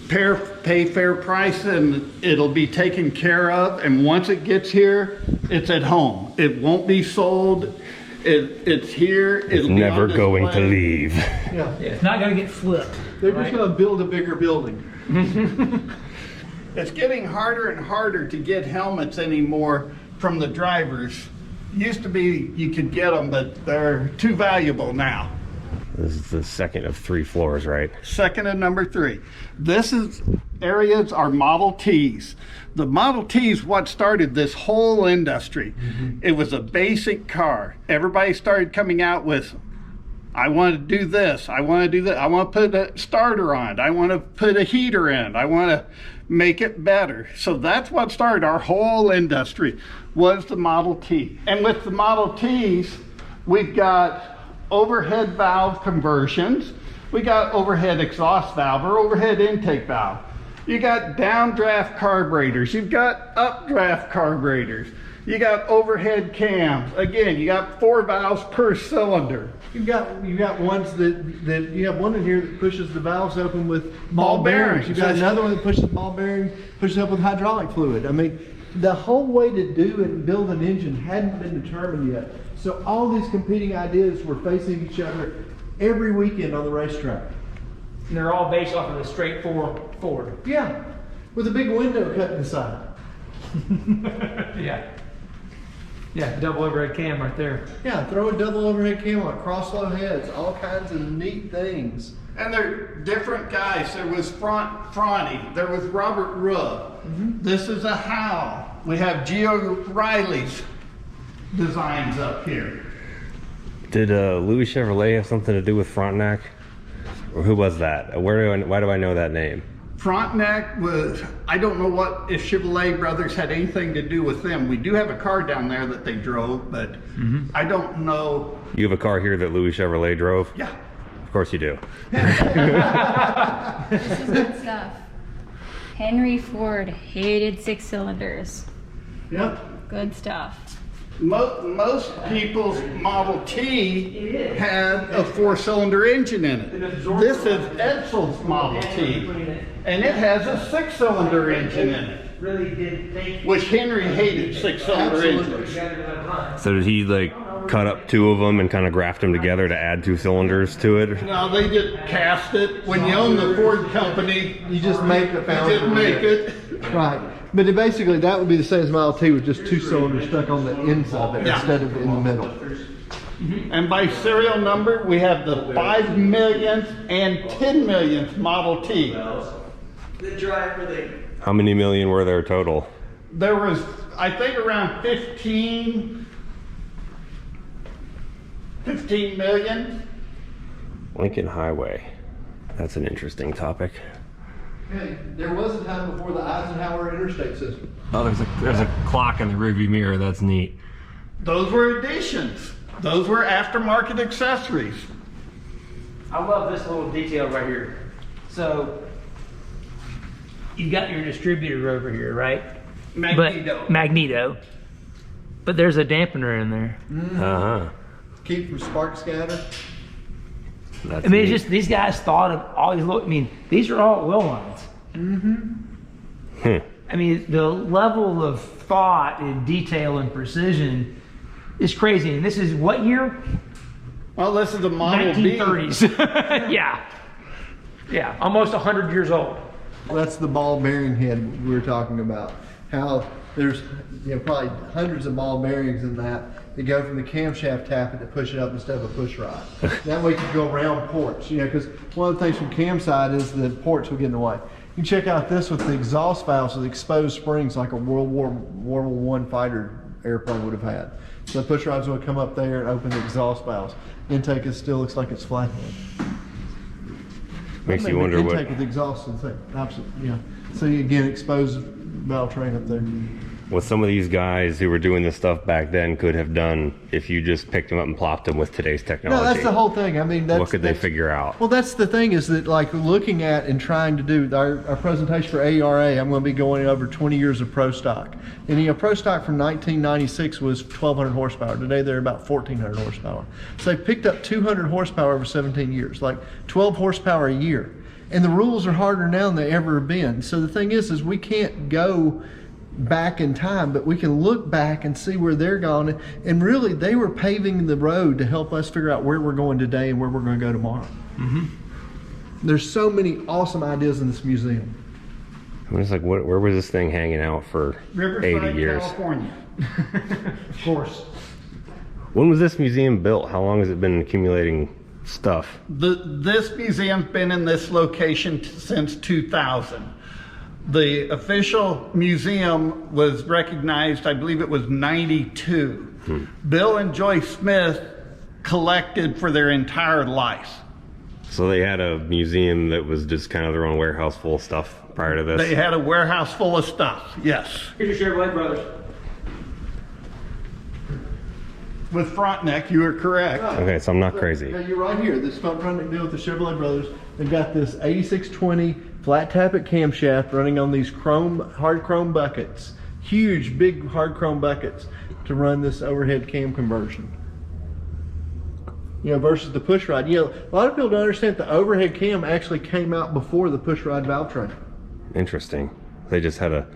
pay fair price and it'll be taken care of. And once it gets here, it's at home. It won't be sold. It's here. It's never going to leave. Yeah. Yeah, it's not going to get flipped. They're right? just going to build a bigger building. It's getting harder and harder to get helmets anymore from the drivers. Used to be you could get them, but they're too valuable now. This is the second of 3 floors, right? Second and number 3. This is areas are Model Ts. The Model T is what started this whole industry. It was a basic car. Everybody started coming out with, I want to do this, I want to do that, I want to put a starter on, I want to put a heater in, I want to make it better. So that's what started our whole industry, was the Model T. And with the Model Ts, we've got overhead valve conversions, we got overhead exhaust valve or overhead intake valve. You got downdraft carburetors, you've got updraft carburetors, you got overhead cams. Again, you got 4 valves per cylinder. You got ones that you have one in here that pushes the valves open with Ball ball bearings. bearings. You've got another one that pushes the ball bearing, pushes up with hydraulic fluid. I mean, the whole way to do and build an engine hadn't been determined yet. So all these competing ideas were facing each other every weekend on the racetrack. And they're all based off of the straight Ford. Yeah, with a big window cut in the side. Yeah. Yeah, double overhead cam right there. Yeah, throw a double overhead cam on, cross-flow heads, all kinds of neat things. And they're different guys. There was Franti, there was Robert Rubb. This is a Howe. We have Gio Riley's designs up here. Did Louis Chevrolet have something to do with Frontenac? Or who was that? Why do I know that name? Frontenac was, I don't know if Chevrolet Brothers had anything to do with them. We do have a car down there that they drove, but I don't know. You have a car here that Louis Chevrolet drove? Yeah. Of course you do. This is good stuff. Henry Ford hated 6 cylinders. Yep. Good stuff. Most people's Model T had a 4-cylinder engine in it. This is Edsell's Model T, and it has a 6-cylinder engine in it, Really did think which Henry hated 6-cylinder engines. So did he like cut up 2 of them and kind of graft them together to add 2 cylinders to it? No, they just cast it. When you own the Ford company, You just make the you foundry. just make it. Right. But basically, that would be the same as Model T with just 2 cylinders stuck on the inside there Yeah. instead of in the middle. And by serial number, we have the 5 millionth and 10 millionth Model T. How many million were there total? There was, I think, around 15 million. Lincoln Highway. That's an interesting topic. Hey, there was a time before the Eisenhower interstate system. Oh, there's a clock in the rearview mirror. That's neat. Those were additions. Those were aftermarket accessories. I love this little detail right here. So you've got your distributor over here, right? Magneto. But there's a dampener in there. Uh-huh. Keep from spark scatter. That's I mean, neat. it's just these guys thought of all these little, I mean, these are all oil lines. I mean, the level of thought and detail and precision is crazy. And this is what year? Well, this is a Model B. 1930s. Yeah, almost 100 years old. That's the ball bearing head we were talking about. How there's probably hundreds of ball bearings in that go from the camshaft tappet to push it up instead of a push rod. That way you can go around ports, because one of the things from cam side is the ports will get in the way. You can check out this with the exhaust valves with exposed springs like a World War I fighter airplane would have had. So the push rods will come up there and open the exhaust valves. Intake still looks like it's flathead. Makes you wonder what. Intake with exhaust and thing. Absolutely, yeah. So you again exposed valve train up there. What some of these guys who were doing this stuff back then could have done if you just picked them up and plopped them with today's technology. No, that's the whole thing. I mean, What could they figure out? Well, that's the thing is that like looking at and trying to do our presentation for ARA, I'm going to be going over 20 years of Pro Stock. And Pro Stock from 1996 was 1,200 horsepower. Today they're about 1,400 horsepower. So they picked up 200 horsepower over 17 years, like 12 horsepower a year. And the rules are harder now than they ever have been. So the thing is we can't go back in time, but we can look back and see where they're going. And really, they were paving the road to help us figure out where we're going today and where we're going to go tomorrow. There's so many awesome ideas in this museum. I was like, where was this thing hanging out for Riverside, 80 years? California. Of course. When was this museum built? How long has it been accumulating stuff? This museum's been in this location since 2000. The official museum was recognized, I believe it was 92. Bill and Joyce Smith collected for their entire life. So they had a museum that was just kind of their own warehouse full of stuff prior to this? They had a warehouse full of stuff, yes. Here's your Chevrolet brothers. With Frontenac, you are correct. Okay, so I'm not crazy. Yeah, you're right here. This front deal with the Chevrolet brothers. They've got this 8620 flat tappet camshaft running on these hard chrome buckets. Huge, big hard chrome buckets to run this overhead cam conversion. Versus the push rod. A lot of people don't understand the overhead cam actually came out before the push rod valve train. Interesting. They just had a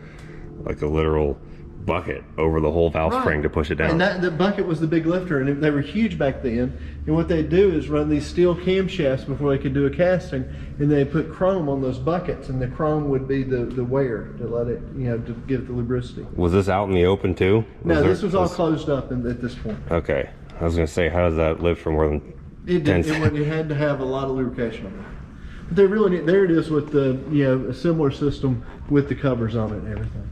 literal bucket over the whole valve spring to push it down. And the bucket was the big lifter, and they were huge back then. And what they do is run these steel camshafts before they could do a casting, and they put chrome on those buckets, and the chrome would be the wear to let it, to give it the lubricity. Was this out in the open too? No, this was all closed up at this point. Okay. I was going to say, how does that live for more than It 10 did. It had to have a lot of lubrication on it. But they really there it is with the a similar system with the covers on it and everything.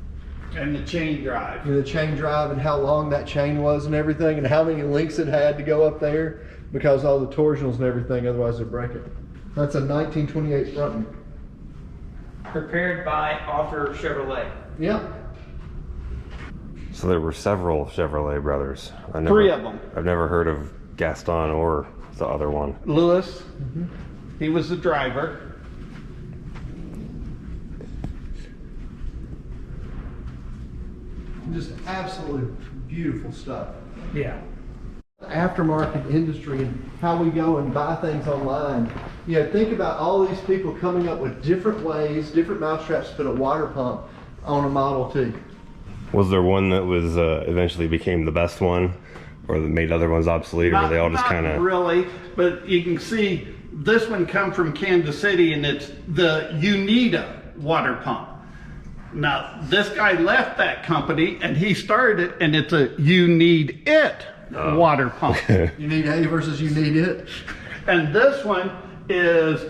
And the chain drive. The chain drive and how long that chain was and everything, and how many links it had to go up there because all the torsionals and everything, otherwise it'd break it. That's a 1928 front. Prepared by Author Chevrolet. Yep. So there were several Chevrolet brothers. Three of them. I've never heard of Gaston or the other one. Lewis, he was the driver. Just absolutely beautiful stuff. Yeah. Aftermarket industry and how we go and buy things online. Think about all these people coming up with different ways, different mousetraps to put a water pump on a Model T. Was there one that was eventually became the best one, or that made other ones obsolete, or were they all just kind Not of? really, but you can see this one come from Kansas City, and it's the Unida water pump. Now, this guy left that company, and he started it, and it's a You Need It water pump. You need A versus you need it. And this one is,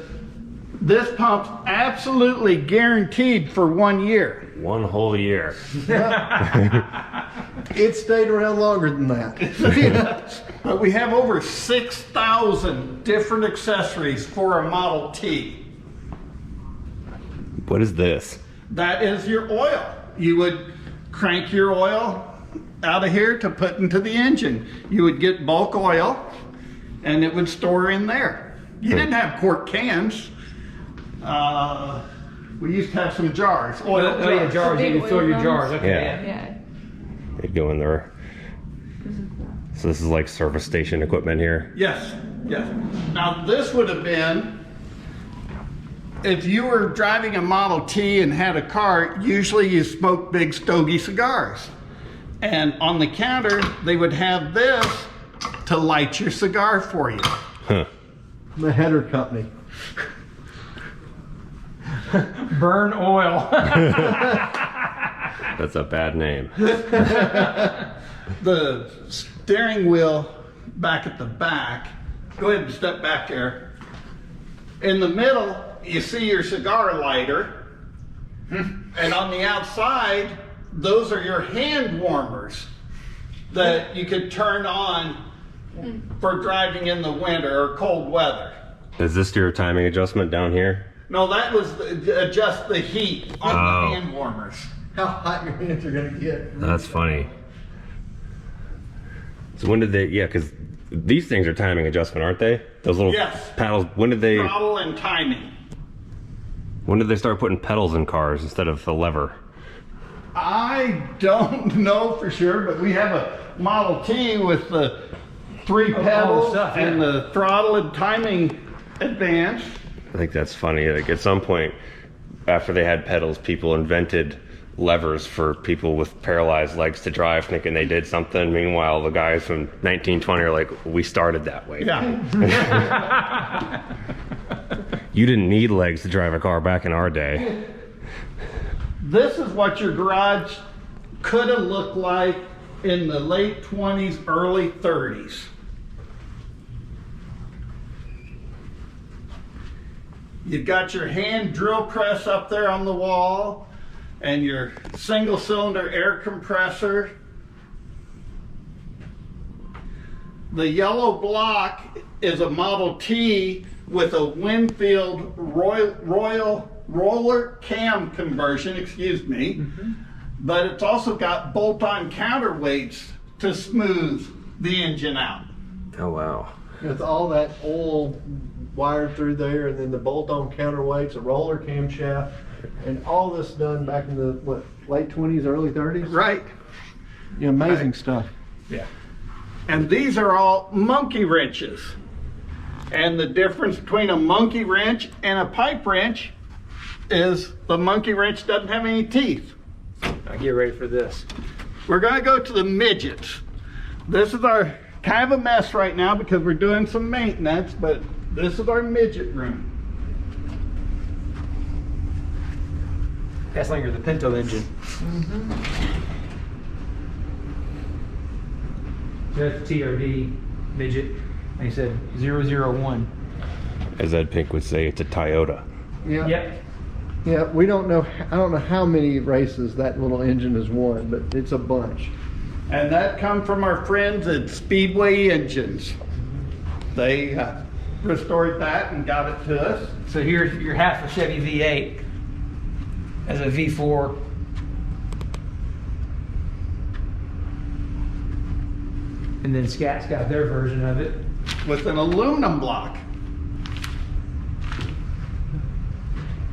this pump's absolutely guaranteed for 1 year. One whole year. It stayed around longer than that. But we have over 6,000 different accessories for a Model T. What is this? That is your oil. You would crank your oil out of here to put into the engine. You would get bulk oil and it would store in there. You didn't have quart cans. We used to have some jars. Oil Oh yeah, jars. You Big can fill oil your drums. jars. Okay. Yeah. Yeah. They go in there. So this is like service station equipment here. Yes, yes. Now this would have been, if you were driving a Model T and had a car, usually you smoked big stogie cigars. And on the counter, they would have this to light your cigar for you. Huh. The header company. Burn oil. That's a bad name. The steering wheel back at the back, go ahead and step back there. In the middle, you see your cigar lighter. And on the outside, those are your hand warmers that you could turn on for driving in the winter or cold weather. Is this your timing adjustment down here? No, that was adjust the heat on Oh. the hand warmers. How hot your hands are gonna get. That's funny. So when did they, yeah, because these things are timing adjustment, aren't they? Those little Yes. paddles, when did they Throttle and timing. start putting pedals in cars instead of the lever? I don't know for sure, but we have a Model T with the 3 all the pedals stuff, yeah. and the throttle and timing advanced. I think that's funny. Like at some point, after they had pedals, people invented levers for people with paralyzed legs to drive, thinking they did something. Meanwhile, the guys from 1920 are like, we started that way. Yeah. You didn't need legs to drive a car back in our day. This is what your garage could have looked like in the late 20s, early 30s. You've got your hand drill press up there on the wall and your single cylinder air compressor. The yellow block is a Model T with a Winfield roller cam conversion, excuse me. But it's also got bolt-on counterweights to smooth the engine out. Oh, wow. With all that oil wired through there, and then the bolt-on counterweights, a roller camshaft, and all this done back in the late 20s, early 30s. Right. Yeah, amazing Right. stuff. Yeah. And these are all monkey wrenches. And the difference between a monkey wrench and a pipe wrench is the monkey wrench doesn't have any teeth. Now get ready for this. We're gonna go to the midgets. This is our kind of a mess right now because we're doing some maintenance, but this is our midget room. That's like the Pinto engine. That's TRD midget. And he said 001. As Ed Pink would say, it's a Toyota. Yeah. Yep. Yeah, we don't know. I don't know how many races that little engine has won, but it's a bunch. And that come from our friends at Speedway Engines. They restored that and got it to us. So here's your half a Chevy V8 as a V4. And then Scat's got their version of it. With an aluminum block.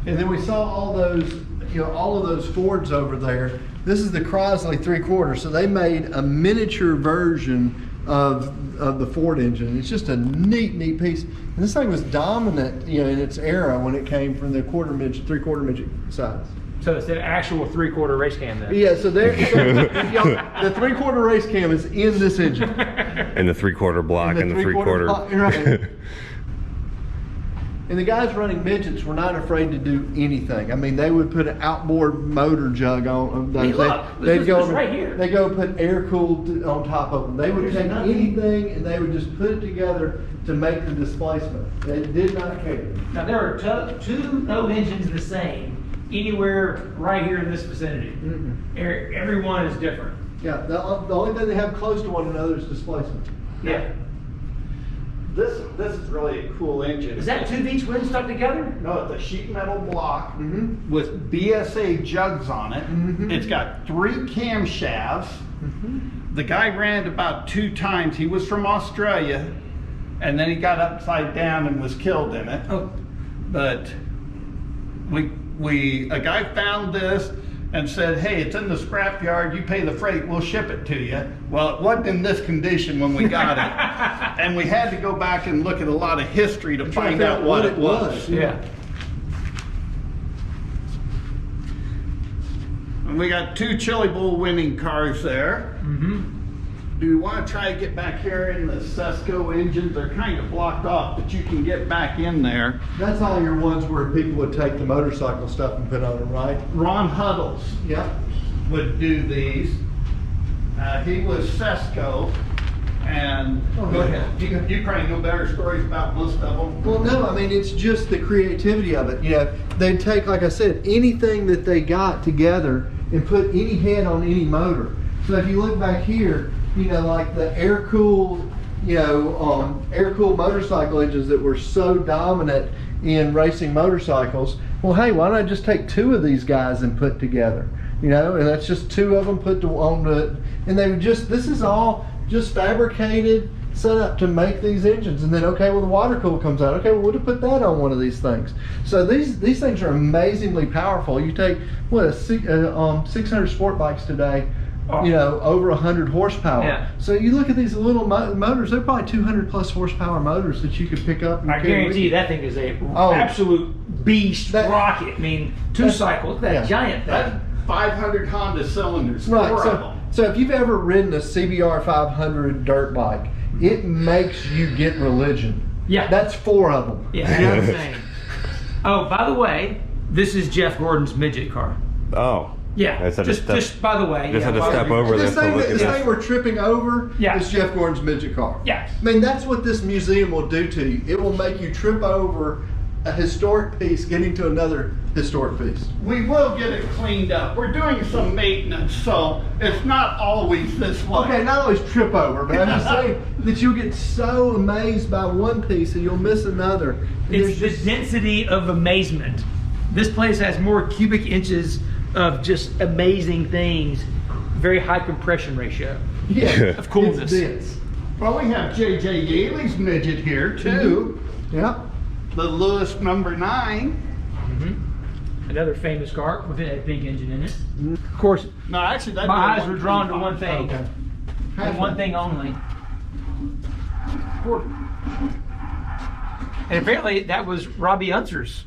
And then we saw all those, all of those Fords over there. This is the Crosley 3/4, so they made a miniature version of the Ford engine. It's just a neat piece. And this thing was dominant, in its era when it came from the 3/4 midget size. So it's an actual 3/4 race cam then. Yeah, so there, the 3/4 race cam is in this engine. And the 3/4 block and the 3/4. block, right. And the guys running midgets were not afraid to do anything. I mean, they would put an outboard motor jug on those. Hey, look, They'd this go is right here. They go put air cooled on top of them. They would take anything and they would just put it together to make the displacement. They did not care. Now there are two no engines the same anywhere right here in this vicinity. Every one is different. Yeah, the only thing they have close to one another is displacement. Yeah. This is really a cool engine. Is that 2 V twins stuck together? No, it's a sheet metal block with BSA jugs on it. It's got 3 camshafts. The guy ran it about 2 times. He was from Australia, and then he got upside down and was killed in it. Oh. But a guy found this and said, hey, it's in the scrapyard, you pay the freight, we'll ship it to you. Well, it wasn't in this condition when we got it. And we had to go back and look at a lot of history to find out what it was. Yeah. And we got 2 Chili Bowl winning cars there. Do you want to try to get back here in the Sesco engines? They're kind of blocked off, but you can get back in there. That's all your ones where people would take the motorcycle stuff and put on them, right? Ron Huddles would do these. He was Sesco, and go ahead. You probably know better stories about most of them. Well, no, I mean, it's just the creativity of it. You know, they'd take, like I said, anything that they got together and put any head on any motor. So if you look back here, you know, like the air-cooled, air-cooled motorcycle engines that were so dominant in racing motorcycles. Well, hey, why don't I just take 2 of these guys and put together? You know, and that's just 2 of them put on the, and they would just, this is all just fabricated, set up to make these engines. And then, okay, well, the water cool comes out. Okay, well, we'll put that on one of these things. So these things are amazingly powerful. You take, what, 600 sport bikes today, you know, over 100 horsepower. Yeah. So you look at these little motors, they're probably 200 plus horsepower motors that you could pick up. And I guarantee you that thing is a absolute beast rocket. I mean, 2 cycles, that giant thing. That's 500 Honda cylinders, Right. 4 of them. So if you've ever ridden a CBR 500 dirt bike, it makes you get religion. Yeah. That's 4 of them. Yeah, you know what I'm saying. Oh, by the way, this is Jeff Gordon's midget car. Oh. Yeah, just by the way. Just had to step over This this to look at this this. thing we're tripping over is Jeff Gordon's midget car. Yeah. I mean, that's what this museum will do to you. It will make you trip over a historic piece getting to another historic piece. We will get it cleaned up. We're doing some maintenance, so it's not always this way. Okay, not always trip over, but I'm just saying that you'll get so amazed by one piece and you'll miss another. And It's the density of amazement. This place has more cubic inches of just amazing things. Very high compression ratio. Of coolness. It's dense. Well, we have J.J. Yaley's midget here, too. Yeah. The Lewis number 9. Another famous car with a big engine in it. Of course, No, actually, that'd my be a eyes were drawn to one thing. Okay. And one thing only. And apparently that was Robbie Unser's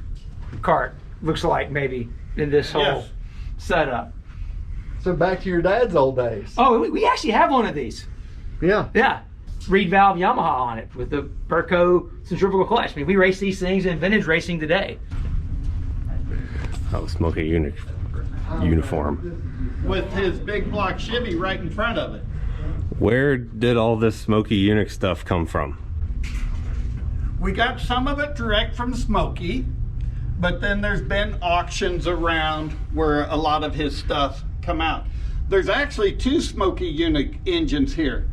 cart, looks like, maybe, in this whole setup. So back to your dad's old days. Oh, we actually have one of these. Yeah. Yeah. Reed valve Yamaha on it with the Perco centrifugal clutch. I mean, we race these things in vintage racing today. Oh, Smokey Yunick uniform. with his big block Chevy right in front of it. Where did all this Smokey Yunick stuff come from? We got some of it direct from Smokey, but then there's been auctions around where a lot of his stuff come out. There's actually 2 Smokey Yunick engines here.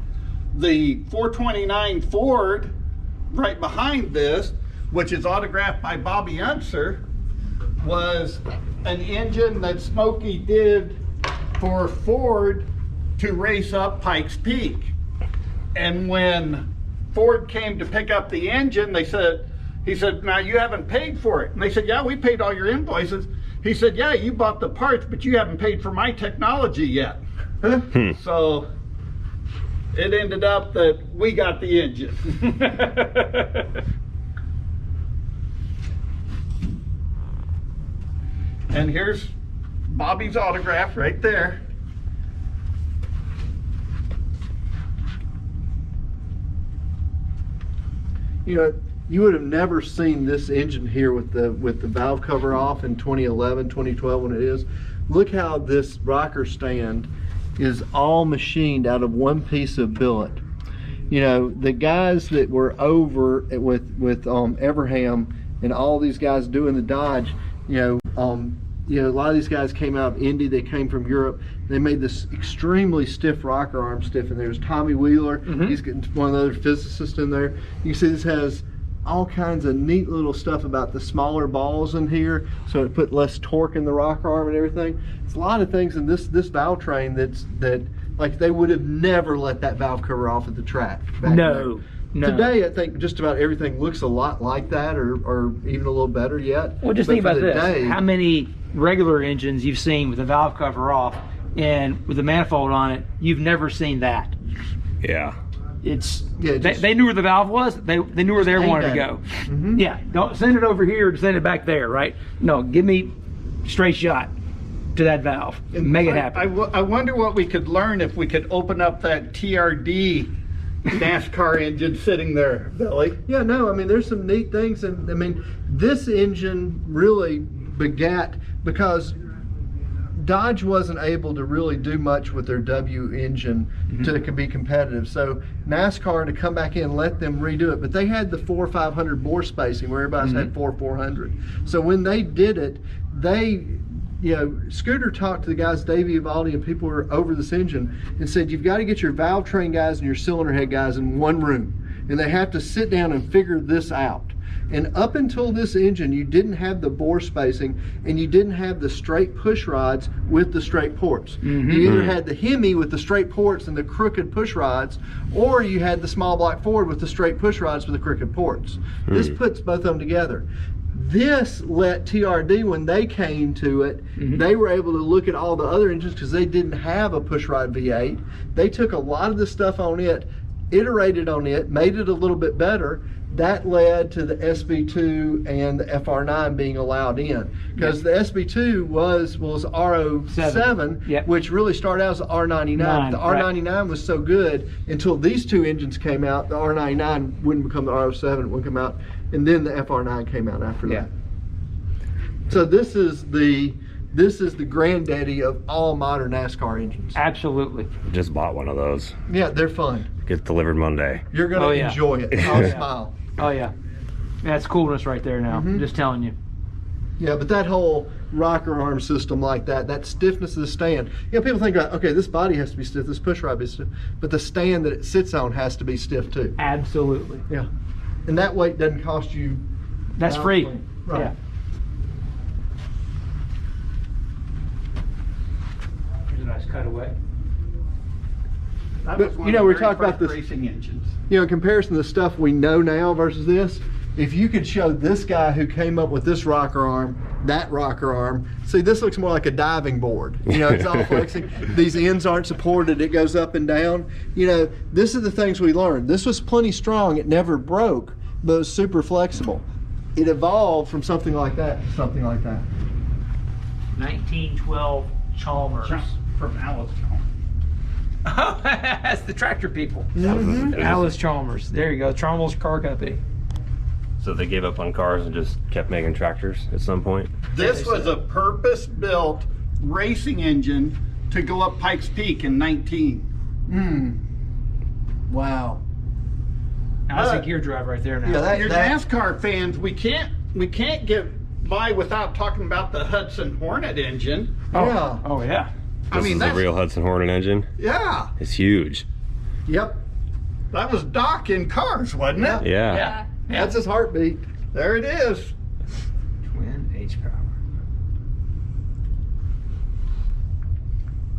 The 429 Ford right behind this, which is autographed by Bobby Unser, was an engine that Smokey did for Ford to race up Pikes Peak. And when Ford came to pick up the engine, he said, now you haven't paid for it. And they said, yeah, we paid all your invoices. He said, yeah, you bought the parts, but you haven't paid for my technology yet. So it ended up that we got the engine. And here's Bobby's autograph right there. You know, you would have never seen this engine here with the valve cover off in 2011, 2012 when it is. Look how this rocker stand is all machined out of one piece of billet. You know, the guys that were over with Everham and all these guys doing the Dodge, you know, you know, a lot of these guys came out of Indy. They came from Europe. They made this extremely stiff rocker arm stiff in there. There's Tommy Wheeler. He's getting one of the other physicists in there. You can see this has all kinds of neat little stuff about the smaller balls in here, so it put less torque in the rocker arm and everything. It's a lot of things in this valve train that like they would have never let that valve cover off at the track. No. Today, I think just about everything looks a lot like that, or even a little better yet. Well, just But think for about the this. day- How many regular engines you've seen with the valve cover off and with the manifold on it, you've never seen that. Yeah. It's Yeah, just- they knew where the valve was. They knew where they aimed wanted to at go. Mhm. Yeah, don't send it over here or send it back there, right? No, give me straight shot to that valve. Make it happen. I wonder what we could learn if we could open up that TRD NASCAR engine sitting there, Billy. Yeah, no, I mean, there's some neat things, and I mean, this engine really begat because Dodge wasn't able to really do much with their W engine to be competitive. So NASCAR to come back in and let them redo it, but they had the 400 or 500 bore spacing where everybody's had 400. So when they did it, they, you know, Scooter talked to the guys, Davey Evaldi and people who were over this engine, and said, you've got to get your valve train guys and your cylinder head guys in one room, and they have to sit down and figure this out. And up until this engine, you didn't have the bore spacing and you didn't have the straight push rods with the straight ports. You either had the Hemi with the straight ports and the crooked push rods, or you had the small block Ford with the straight push rods with the crooked ports. This puts both of them together. This let TRD, when they came to it, they were able to look at all the other engines because they didn't have a pushrod V8. They took a lot of the stuff on it, iterated on it, made it a little bit better. That led to the SB2 and the FR9 being allowed in, because the SB2 was R07, which really started out as the R99. The R99 was so good until these two engines came out. The R99 wouldn't become the R07, it wouldn't come out, and then the FR9 came out after that. So this is the granddaddy of all modern NASCAR engines. Absolutely. Just bought one of those. Yeah, they're fun. Gets delivered Monday. You're gonna enjoy it. I'll smile. Oh yeah, that's coolness right there now. I'm just telling you. Yeah, but that whole rocker arm system like that stiffness of the stand. You know, people think about, okay, this body has to be stiff, this push rod is stiff, but the stand that it sits on has to be stiff too. Absolutely. Yeah, and that weight doesn't cost you. That's free. Right. Yeah. Here's a nice cutaway. That But, was one you know, of the we're very talking about first this- racing engines. You know, in comparison to the stuff we know now versus this, if you could show this guy who came up with this rocker arm, that rocker arm, see, this looks more like a diving board. You know, it's all flexing. These ends aren't supported. It goes up and down. You know, this is the things we learned. This was plenty strong. It never broke, but it was super flexible. It evolved from something like that to something like that. 1912 Chalmers. From Alice. Oh, that's the tractor people. Alice Chalmers. There you go. Chalmers Car Company. So they gave up on cars and just kept making tractors at some point? This was a purpose-built racing engine to go up Pikes Peak in 19. Wow. Now, that's a gear drive right there now. Yeah, Your NASCAR fans, we can't get by without talking about the Hudson Hornet engine. Yeah. Oh yeah. I mean, This is the that's real Hudson Hornet engine. yeah. It's huge. Yep. That was Doc in Cars, wasn't it? Yeah. That's his heartbeat. There it is. Twin H power.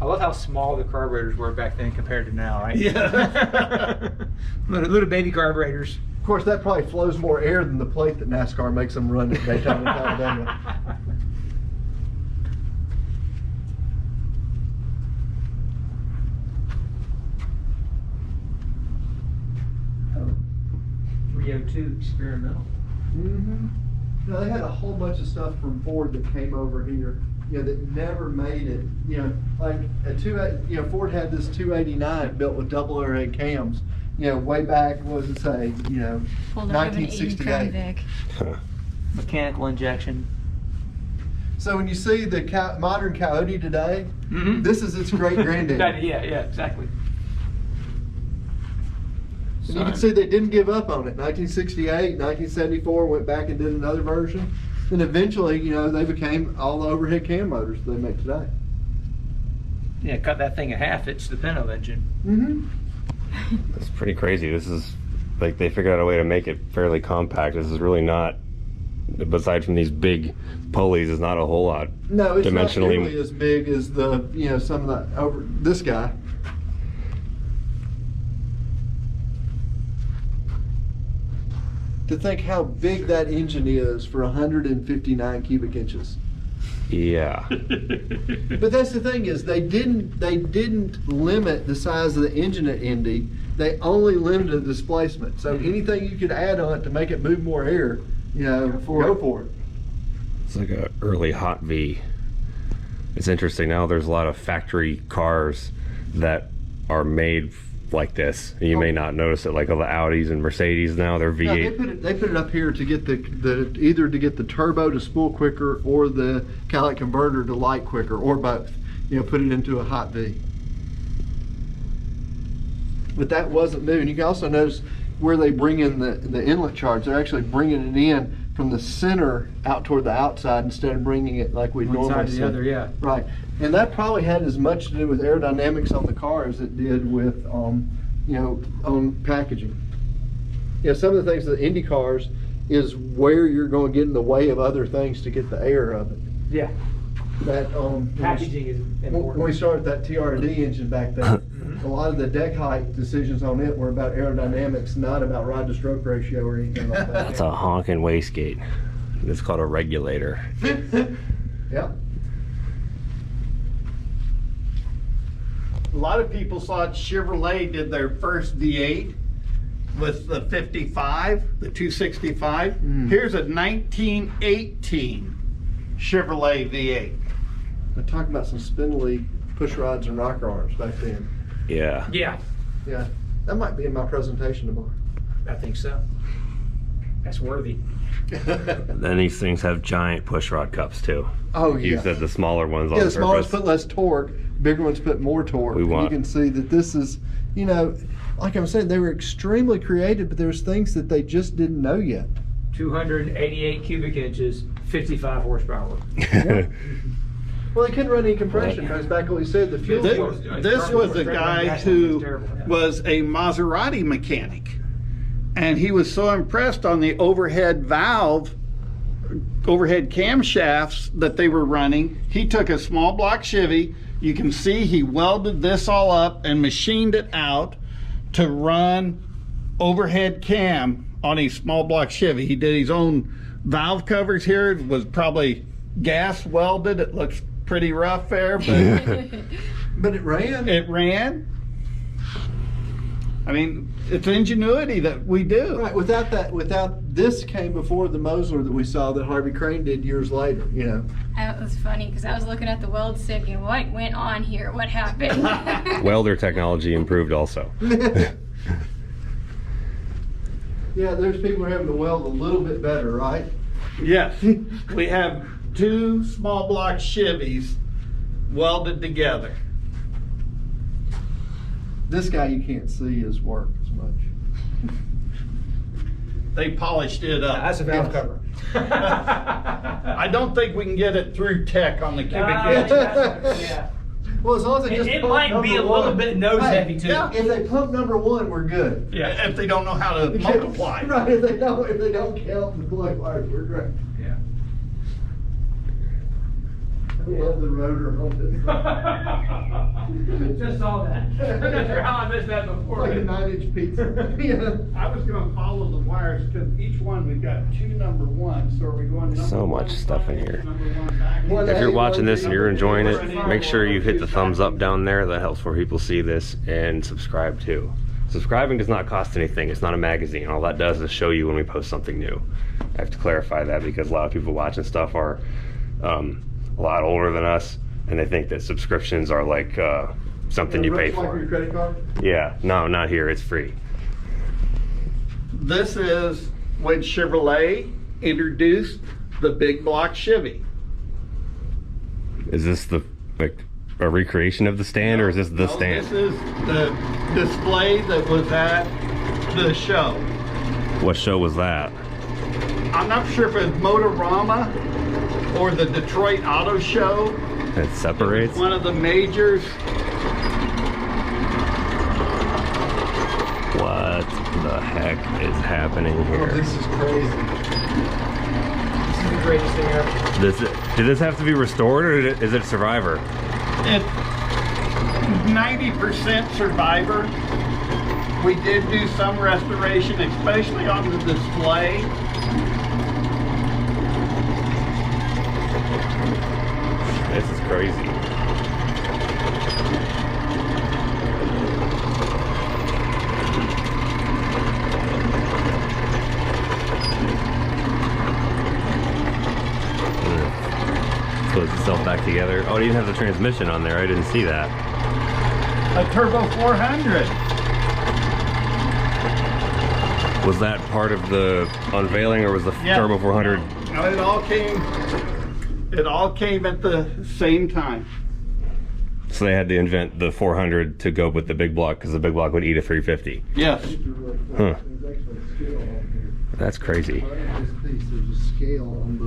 I love how small the carburetors were back then compared to now, right? Yeah. little baby carburetors. Of course, that probably flows more air than the plate that NASCAR makes them run at Daytona and Talladega. .302 experimental. No, they had a whole bunch of stuff from Ford that came over here, you know, that never made it. You know, like Ford had this 289 built with double overhead cams. You know, way back, what does it say? You know, Pulled out of an 80 Crown 1968. Vic. Mechanical injection. So when you see the modern Coyote today, this is its great granddad. Yeah, exactly. And you can see they didn't give up on it. 1968, 1974, went back and did another version. And eventually, you know, they became all the overhead cam motors they make today. Yeah, cut that thing in half, it's the Pinto engine. Mm-hmm. It's pretty crazy. This is like they figured out a way to make it fairly compact. This is really not, besides from these big pulleys, is not a whole lot. No, it's not dimensionally nearly as big as the, you know, some of the over this guy. To think how big that engine is for 159 cubic inches. Yeah. But that's the thing is they didn't limit the size of the engine at Indy. They only limited the displacement. So anything you could add on it to make it move more air, you know, go for it. It's like a early hot V. It's interesting now. There's a lot of factory cars that are made like this. You may not notice it, like all the Audis and Mercedes now. They're V8. No, they put it up here to get the either to get the turbo to spool quicker or the catalytic converter to light quicker, or both. You know, put it into a hot V. But that wasn't new. And you can also notice where they bring in the inlet charge. They're actually bringing it in from the center out toward the outside instead of bringing it like we normally One side to see. the other, yeah. Right. And that probably had as much to do with aerodynamics on the car as it did with, you know, on packaging. Yeah, some of the things that Indy cars is where you're going to get in the way of other things to get the air of it. Yeah, That packaging is when important. we started that TRD engine back then, a lot of the deck height decisions on it were about aerodynamics, not about ride to stroke ratio or anything like that. That's a honking wastegate. It's called a regulator. Yeah. A lot of people thought Chevrolet did their first V8 with the 55, the 265. Here's a 1918 Chevrolet V8. They're talking about some spindly push rods and rocker arms back then. Yeah. Yeah, Yeah, that might be in my presentation tomorrow. I think so. That's worthy. Then these things have giant push rod cups too. Oh You yeah. said the smaller ones on Yeah, the smaller ones purpose. put less torque, bigger ones put more torque. We And want- you can see that this is, you know, like I'm saying, they were extremely creative, but there was things that they just didn't know yet. 288 cubic inches, 55 horsepower. Well, they couldn't run any compression. Goes back to what we said. The fuel. This was a guy who was a Maserati mechanic, and he was so impressed on the overhead camshafts that they were running. He took a small block Chevy. You can see he welded this all up and machined it out to run overhead cam on a small block Chevy. He did his own valve covers here. It was probably gas welded. It looks pretty rough there, but But it ran. it ran. I mean, it's ingenuity that we do. Right. Without this came before the Mosler that we saw that Harvey Crane did years later. You know. That was funny because I was looking at the weld stick and what went on here? What happened? Welder technology improved also. Yeah, there's people who are having to weld a little bit better, right? Yes, we have two small block Chevys welded together. This guy you can't see his work as much. They polished it up. That's a valve cover. I don't think we can get it through tech on the cubic inch. Yeah. Well, as long as they just It pump might be a number little one. bit nose Hey, heavy too. yeah. If they pump number one, we're good. Yeah. If they don't know how to multiply. Right, if they don't count the plug wires, we're great. Yeah. I love the rotor on this. Just saw that. I'm not sure how I missed that before. Like a 9-inch pizza. Yeah. I was gonna follow the wires, because each one, we've got two number ones, so are we going number So much one stuff in side, here. number one back? One If you're A, watching one this B, and you're enjoying it, number make sure you hit the two thumbs up sides. down there. That helps more people see this, and subscribe too. Subscribing does not cost anything. It's not a magazine. All that does is show you when we post something new. I have to clarify that because a lot of people watching stuff are a lot older than us, and they think that subscriptions are like something you pay Like your for. credit card? Yeah, no, not here. It's free. This is when Chevrolet introduced the big block Chevy. Is this the like a recreation of the stand, or is this the No, stand? This is the display that was at the show. What show was that? I'm not sure if it's Motorama or the Detroit Auto Show. It separates. One of the majors. What the heck is happening here? This is crazy. This is the greatest thing ever. Did this have to be restored, or is it Survivor? It's 90% Survivor. We did do some restoration, especially on the display. This is crazy. Close itself back together. Oh, it even has a transmission on there. I didn't see that. A Turbo 400. Was that part of the unveiling, or was the Yeah. Turbo 400? No, it all came at the same time. So they had to invent the 400 to go with the big block, because the big block would eat a 350. Yes. Huh. That's crazy. This piece, there's a scale on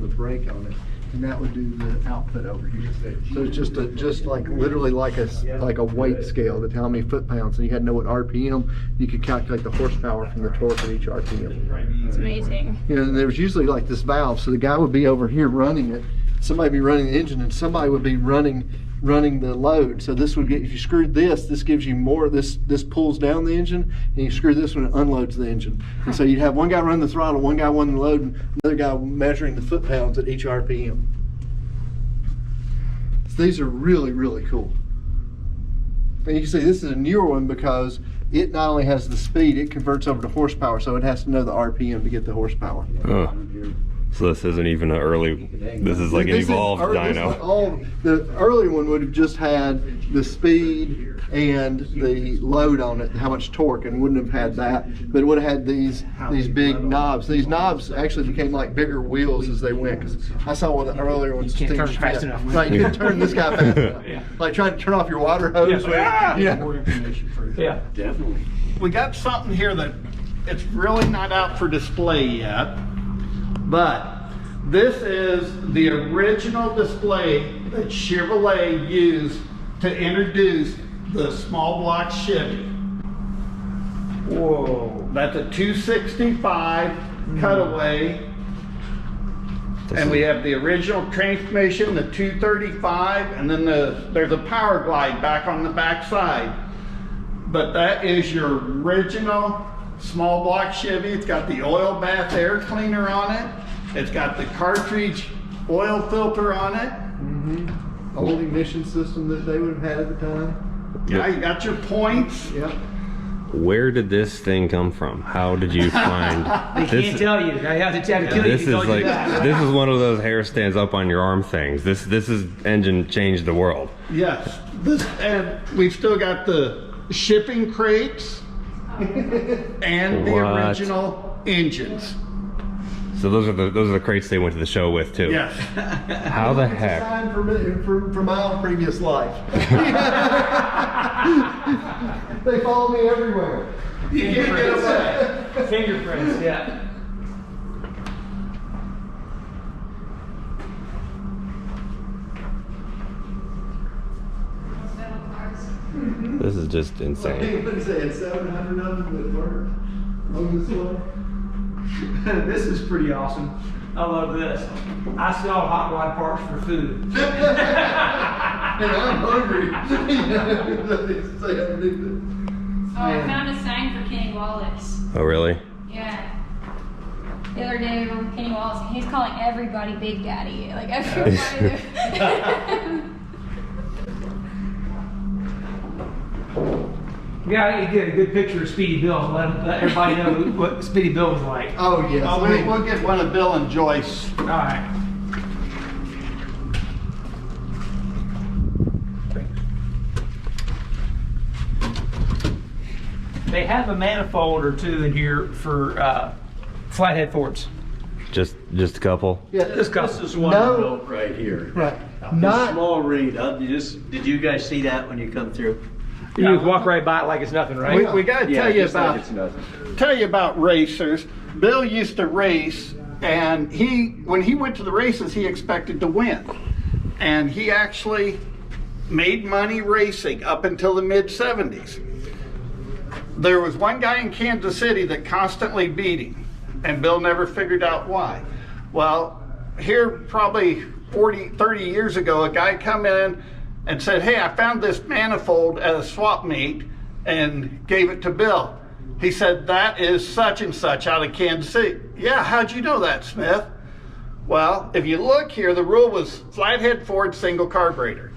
the brake on it, and that would do the output over here. So it's just like literally like a weight scale to tell how many foot-pounds, and you had to know what RPM. You could calculate the horsepower from the torque at each RPM. It's amazing. You know, and there was usually like this valve, so the guy would be over here running it, somebody would be running the engine, and somebody would be running the load. So this would get, if you screwed this gives you more, this pulls down the engine, and you screw this one, it unloads the engine. And so you'd have one guy running the throttle, one guy running the load, and another guy measuring the foot-pounds at each RPM. So these are really, really cool. And you can see this is a newer one because it not only has the speed, it converts over to horsepower, so it has to know the RPM to get the horsepower. Oh. So this isn't even an early, this is like an evolved dyno. The early one would have just had the speed and the load on it, how much torque, and wouldn't have had that. But it would have had these big knobs. These knobs actually became like bigger wheels as they went. 'Cause I saw one of the earlier ones. You can't turn fast enough. Right, you can turn this guy fast enough. Yeah. Like trying to turn off your water hose. Yeah. Yeah. Definitely. We got something here that it's really not out for display yet, but this is the original display that Chevrolet used to introduce the small block Chevy. Whoa, that's a 265 cutaway. And we have the original transmission, the 235, and then there's a power glide back on the back side. But that is your original small block Chevy. It's got the oil bath air cleaner on it. It's got the cartridge oil filter on it. Old emission system that they would have had at the time. Yeah, you got your points. Yep. Where did this thing come from? How did you find They can't tell you. I have to kill you. This He is told you like, that. this is one of those hair stands up on your arm things. This is engine changed the world. Yes. And we've still got the shipping crates and the What? original engines. So those are the crates they went to the show with too. Yes. How the It's a heck? sign for my previous life. They follow me everywhere. You can't get away. Fingerprints, yeah. This is just insane. What is it? 700 of them that work on this one. This is pretty awesome. I love this. I sell hot rod parts for food. And I'm hungry. Oh, I found a sign for Kenny Wallace. Oh really? Yeah. The other day we were with Kenny Wallace and he's calling everybody Big Daddy. Like everybody. Yeah, you get a good picture of Speedy Bill and let everybody know what Speedy Bill was like. Oh, yes. We'll get one of Bill and Joyce. All right. They have a manifold or two in here for flathead Fords. Just a couple. Yeah, This This is one No. built right here. right. This Not, small reed. Did you guys see that when you come through? You just walk right by it like it's nothing, right? We got to tell you just like about it's nothing. racers. Bill used to race And when he went to the races, he expected to win. And he actually made money racing up until the mid-70s. There was one guy in Kansas City that constantly beat him, and Bill never figured out why. Well, here probably 30 years ago, a guy come in and said, hey, I found this manifold at a swap meet, and gave it to Bill. He said, that is such and such out of Kansas City. Yeah, how'd you know that, Smith? Well, if you look here, the rule was flathead Ford single carburetor.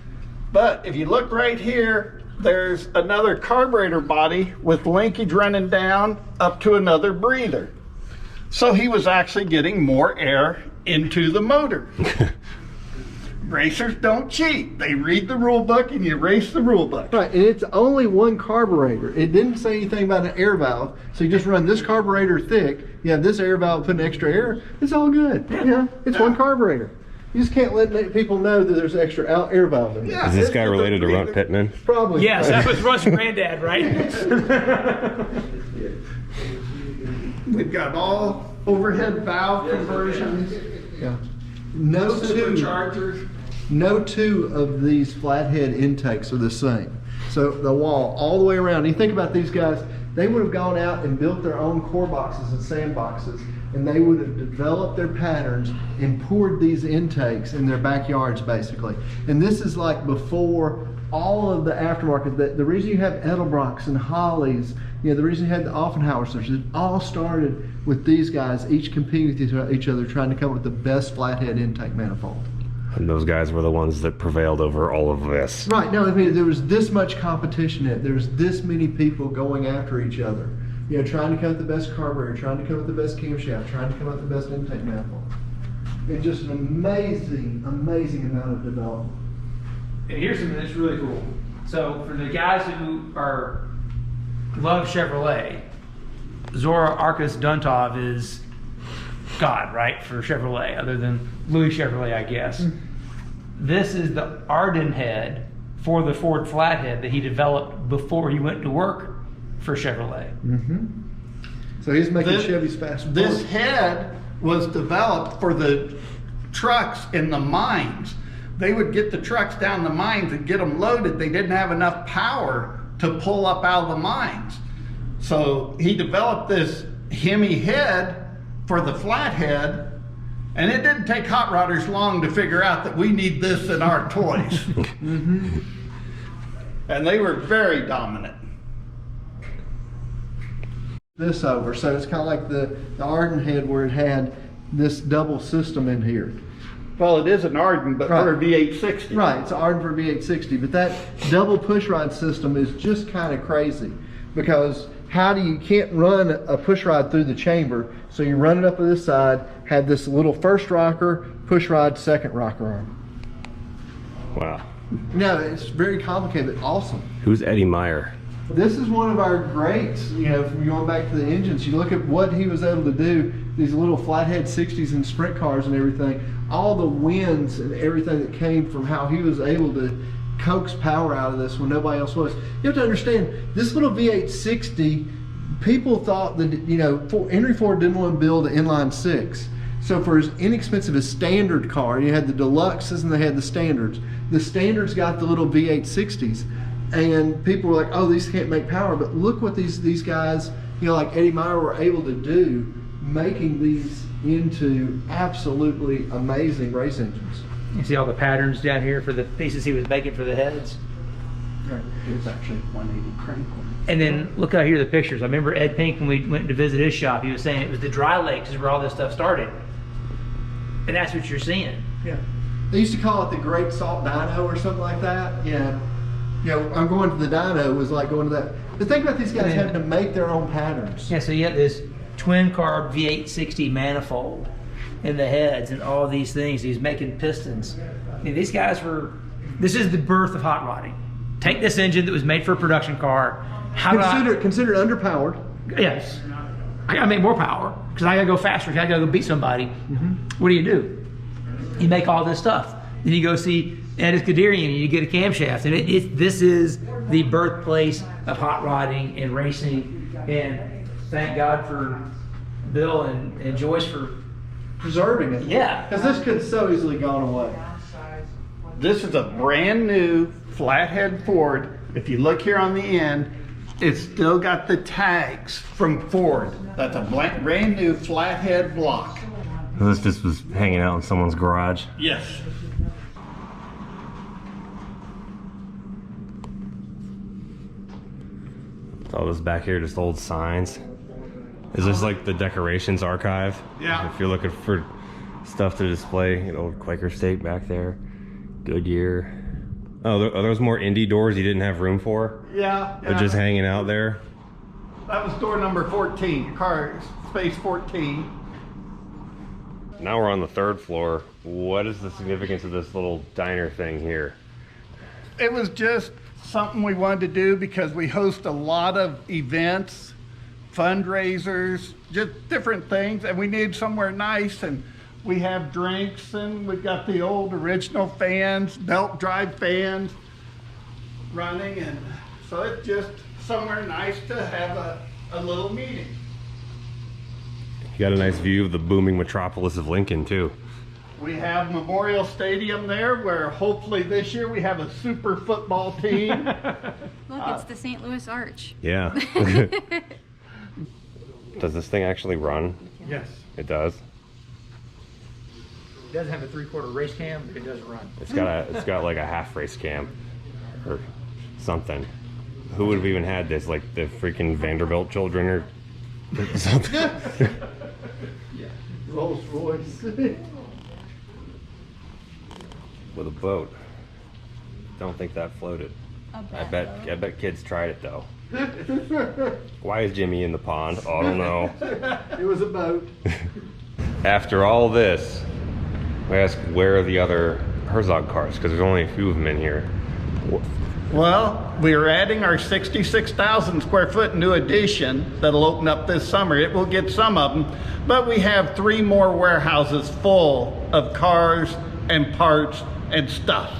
But if you look right here, there's another carburetor body with linkage running down up to another breather. So he was actually getting more air into the motor. Racers don't cheat. They read the rule book and you race the rule book. Right, and it's only one carburetor. It didn't say anything about an air valve. So you just run this carburetor thick, you have this air valve putting extra air, it's all good. Yeah, it's one carburetor. You just can't let people know that there's extra air valve in there. Yeah, Is this guy related to Runt Pittman? Probably. Yes, that was Russ's granddad, right? We've got all overhead valve conversions, Yeah. No superchargers. No two of these flathead intakes are the same. So the wall all the way around. You think about these guys, they would have gone out and built their own core boxes and sandboxes, and they would have developed their patterns and poured these intakes in their backyards basically. And this is like before all of the aftermarket. The reason you have Edelbrocks and Holleys, the reason you had the Offenhausers, it all started with these guys each competing with each other, trying to come up with the best flathead intake manifold. And those guys were the ones that prevailed over all of this. Right, no, I mean, there was this much competition in it. There was this many people going after each other. Trying to come up with the best carburetor, trying to come up with the best camshaft, trying to come up with the best intake manifold. It's just an amazing, amazing amount of development. And here's something that's really cool. So for the guys who love Chevrolet, Zora Arcus Duntov is God, right, for Chevrolet, other than Louis Chevrolet, I guess. This is the Arden head for the Ford flathead that he developed before he went to work for Chevrolet. So he's making Chevys fast. This head was developed for the trucks in the mines. They would get the trucks down the mines and get them loaded. They didn't have enough power to pull up out of the mines. So he developed this Hemi head for the flathead, and it didn't take hot rodders long to figure out that we need this in our toys. And they were very dominant. This over, so it's kind of like the Arden head where it had this double system in here. Well, it is an Arden, but for a V860. Right, it's an Arden for V860, but that double push rod system is just kind of crazy, because you can't run a push rod through the chamber, so you run it up to this side, have this little first rocker, push rod, second rocker arm. Wow. No, it's very complicated, but awesome. Who's Eddie Meyer? This is one of our greats, from going back to the engines. You look at what he was able to do, these little flathead 60s and sprint cars and everything, all the wins and everything that came from how he was able to coax power out of this when nobody else was. You have to understand, this little V860, people thought that, Henry Ford didn't want to build an inline six. So for as inexpensive a standard car, you had the deluxes and they had the standards. The standards got the little V860s. And people were like, oh, these can't make power. But look what these guys, like Eddie Meyer, were able to do, making these into absolutely amazing race engines. You see all the patterns down here for the pieces he was making for the heads? Right. It's actually 180 crank. And then look out here, the pictures. I remember Ed Pink, when we went to visit his shop, he was saying it was the dry lakes is where all this stuff started. And that's what you're seeing. Yeah. They used to call it the Great Salt Dyno or something like that. Yeah. I'm going to the dyno was like going to that. But think about these guys having to make their own patterns. Yeah, so you have this twin carb V860 manifold in the heads and all these things. He's making pistons. I mean, these guys this is the birth of hot rodding. Take this engine that was made for a production car. Consider it underpowered. Yes. I gotta make more power because I gotta go faster. I gotta go beat somebody. What do? You make all this stuff. Then you go see Ed Escuderian and you get a camshaft. And this is the birthplace of hot rodding and racing. And thank God for Bill and Joyce for preserving it. Yeah. Because this could so easily gone away. This is a brand new flathead Ford. If you look here on the end, it's still got the tags from Ford. That's a brand new flathead block. This just was hanging out in someone's garage. Yes. All this back here, just old signs. Is this like the decorations archive? Yeah. If you're looking for stuff to display, an old Quaker steak back there, Goodyear. Oh, are those more Indy doors you didn't have room for? Yeah. They're just hanging out there. That was door number 14, car space 14. Now we're on the 3rd floor. What is the significance of this little diner thing here? It was just something we wanted to do because we host a lot of events, fundraisers, just different things, and we need somewhere nice, and we have drinks, and we've got the old original fans, belt drive fans running, and so it's just somewhere nice to have a little meeting. You got a nice view of the booming metropolis of Lincoln too. We have Memorial Stadium there where hopefully this year we have a super football team. Look, it's the St. Louis Arch. Yeah. Does this thing actually run? Yes. It does. It doesn't have a 3/4 race cam, but it does run. It's got like a half race cam or something. Who would have even had this? Like the freaking Vanderbilt children or something? Rolls Royce. With a boat. Don't think that floated. I bet kids tried it though. Why is Jimmie in the pond? Oh, I don't know. It was a boat. After all this, we ask where are the other Herzog cars? Because there's only a few of them in here. Well, we're adding our 66,000 square foot new addition that'll open up this summer. It will get some of them, but we have 3 more warehouses full of cars and parts and stuff.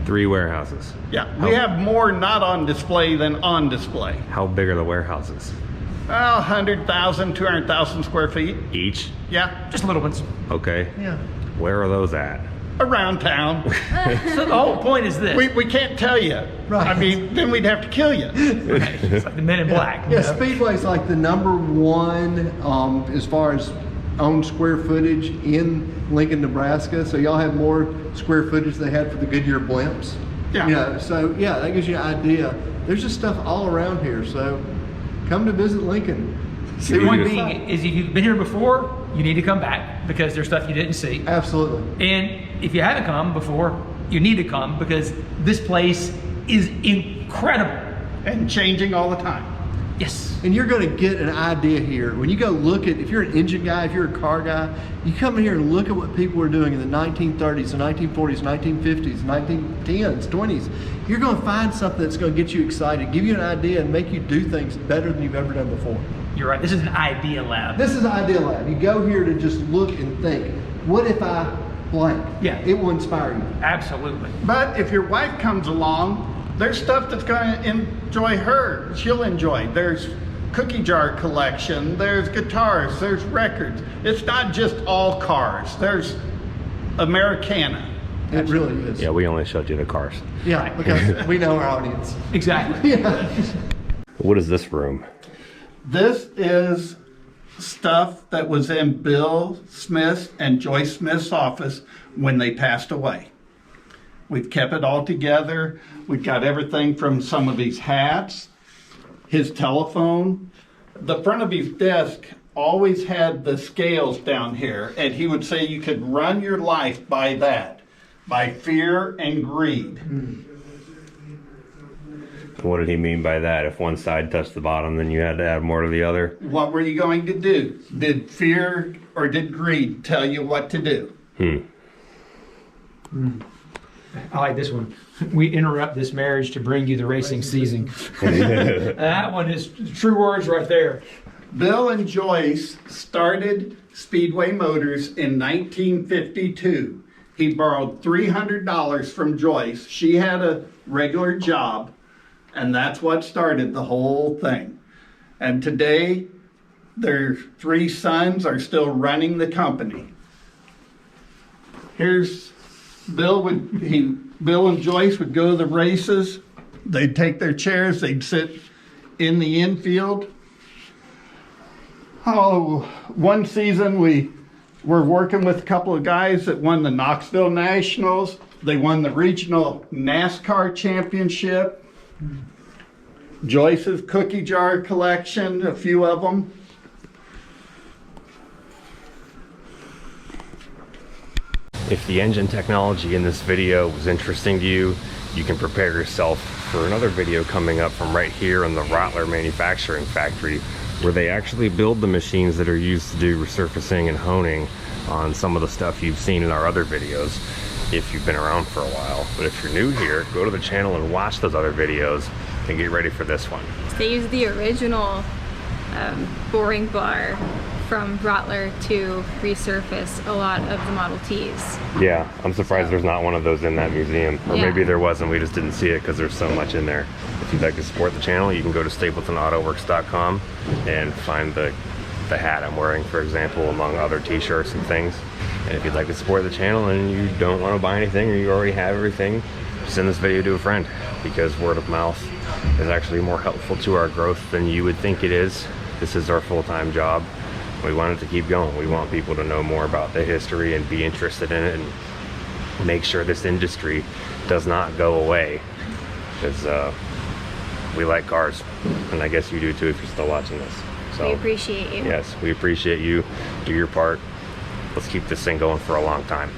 3 warehouses. Yeah, we have more not on display than on display. How big are the warehouses? Well, 100,000, 200,000 square feet. Each? Yeah, Just little ones. Okay. Yeah. Where are those at? around town. So the whole point is this. We can't tell you. Right. I mean, then we'd have to kill you. It's like the Men in Black. you Yeah, know? Speedway's like the #1 as far as owned square footage in Lincoln, Nebraska. So y'all have more square footage they had for the Goodyear blimps. Yeah. You know, so yeah, that gives you an idea. There's just stuff all around here. So come to visit Lincoln. The point being is if you've been here before, you need to come back because there's stuff you didn't see. Absolutely. And if you haven't come before, you need to come because this place is incredible. And changing all the time. Yes. And you're going to get an idea here. When you go look at, if you're an engine guy, if you're a car guy, you come in here and look at what people were doing in the 1930s, the 1940s, 1950s, 1910s, 20s. You're going to find something that's going to get you excited, give you an idea, and make you do things better than you've ever done before. You're right. This is an idea lab. This is Idea Lab. You go here to just look and think, what if I blank? Yeah. It will inspire you. Absolutely. But if your wife comes along, there's stuff that's going to enjoy her. She'll enjoy. There's cookie jar collection. There's guitars. There's records. It's not just all cars. There's Americana. It really is. Yeah, we only showed you the cars. Yeah, because we know our audience. Exactly. Yeah. What is this room? This is stuff that was in Bill Smith and Joyce Smith's office when they passed away. We've kept it all together. We've got everything from some of his hats, his telephone. The front of his desk always had the scales down here, and he would say you could run your life by that, by fear and greed. What did he mean by that? If one side touched the bottom, then you had to add more to the other? What were you going to do? Did fear or did greed tell you what to do? I like this one. We interrupt this marriage to bring you the racing season. That one is true words right there. Bill and Joyce started Speedway Motors in 1952. He borrowed $300 from Joyce. She had a regular job, and that's what started the whole thing. And today, their 3 sons are still running the company. Here's Bill Bill and Joyce would go to the races. They'd take their chairs, they'd sit in the infield. Oh, one season we were working with a couple of guys that won the Knoxville Nationals. They won the regional NASCAR championship. Joyce's cookie jar collection, a few of them. If the engine technology in this video was interesting to you, you can prepare yourself for another video coming up from right here in the Rottler manufacturing factory, where they actually build the machines that are used to do resurfacing and honing on some of the stuff you've seen in our other videos if you've been around for a while. But if you're new here, go to the channel and watch those other videos and get ready for this one. They use the original boring bar from Rottler to resurface a lot of the Model Ts. Yeah, I'm surprised there's not one of those in that museum. Or Yeah. maybe there was and we just didn't see it because there's so much in there. If you'd like to support the channel, you can go to StapletonAutoworks.com and find the hat I'm wearing, for example, among other t-shirts and things. And if you'd like to support the channel and you don't want to buy anything or you already have everything, send this video to a friend, because word of mouth is actually more helpful to our growth than you would think it is. This is our full-time job. We want it to keep going. We want people to know more about the history and be interested in it and make sure this industry does not go away, because we like cars, and I guess you do too if you're still watching this. So We appreciate you. yes, we appreciate you. Do your part. Let's keep this thing going for a long time.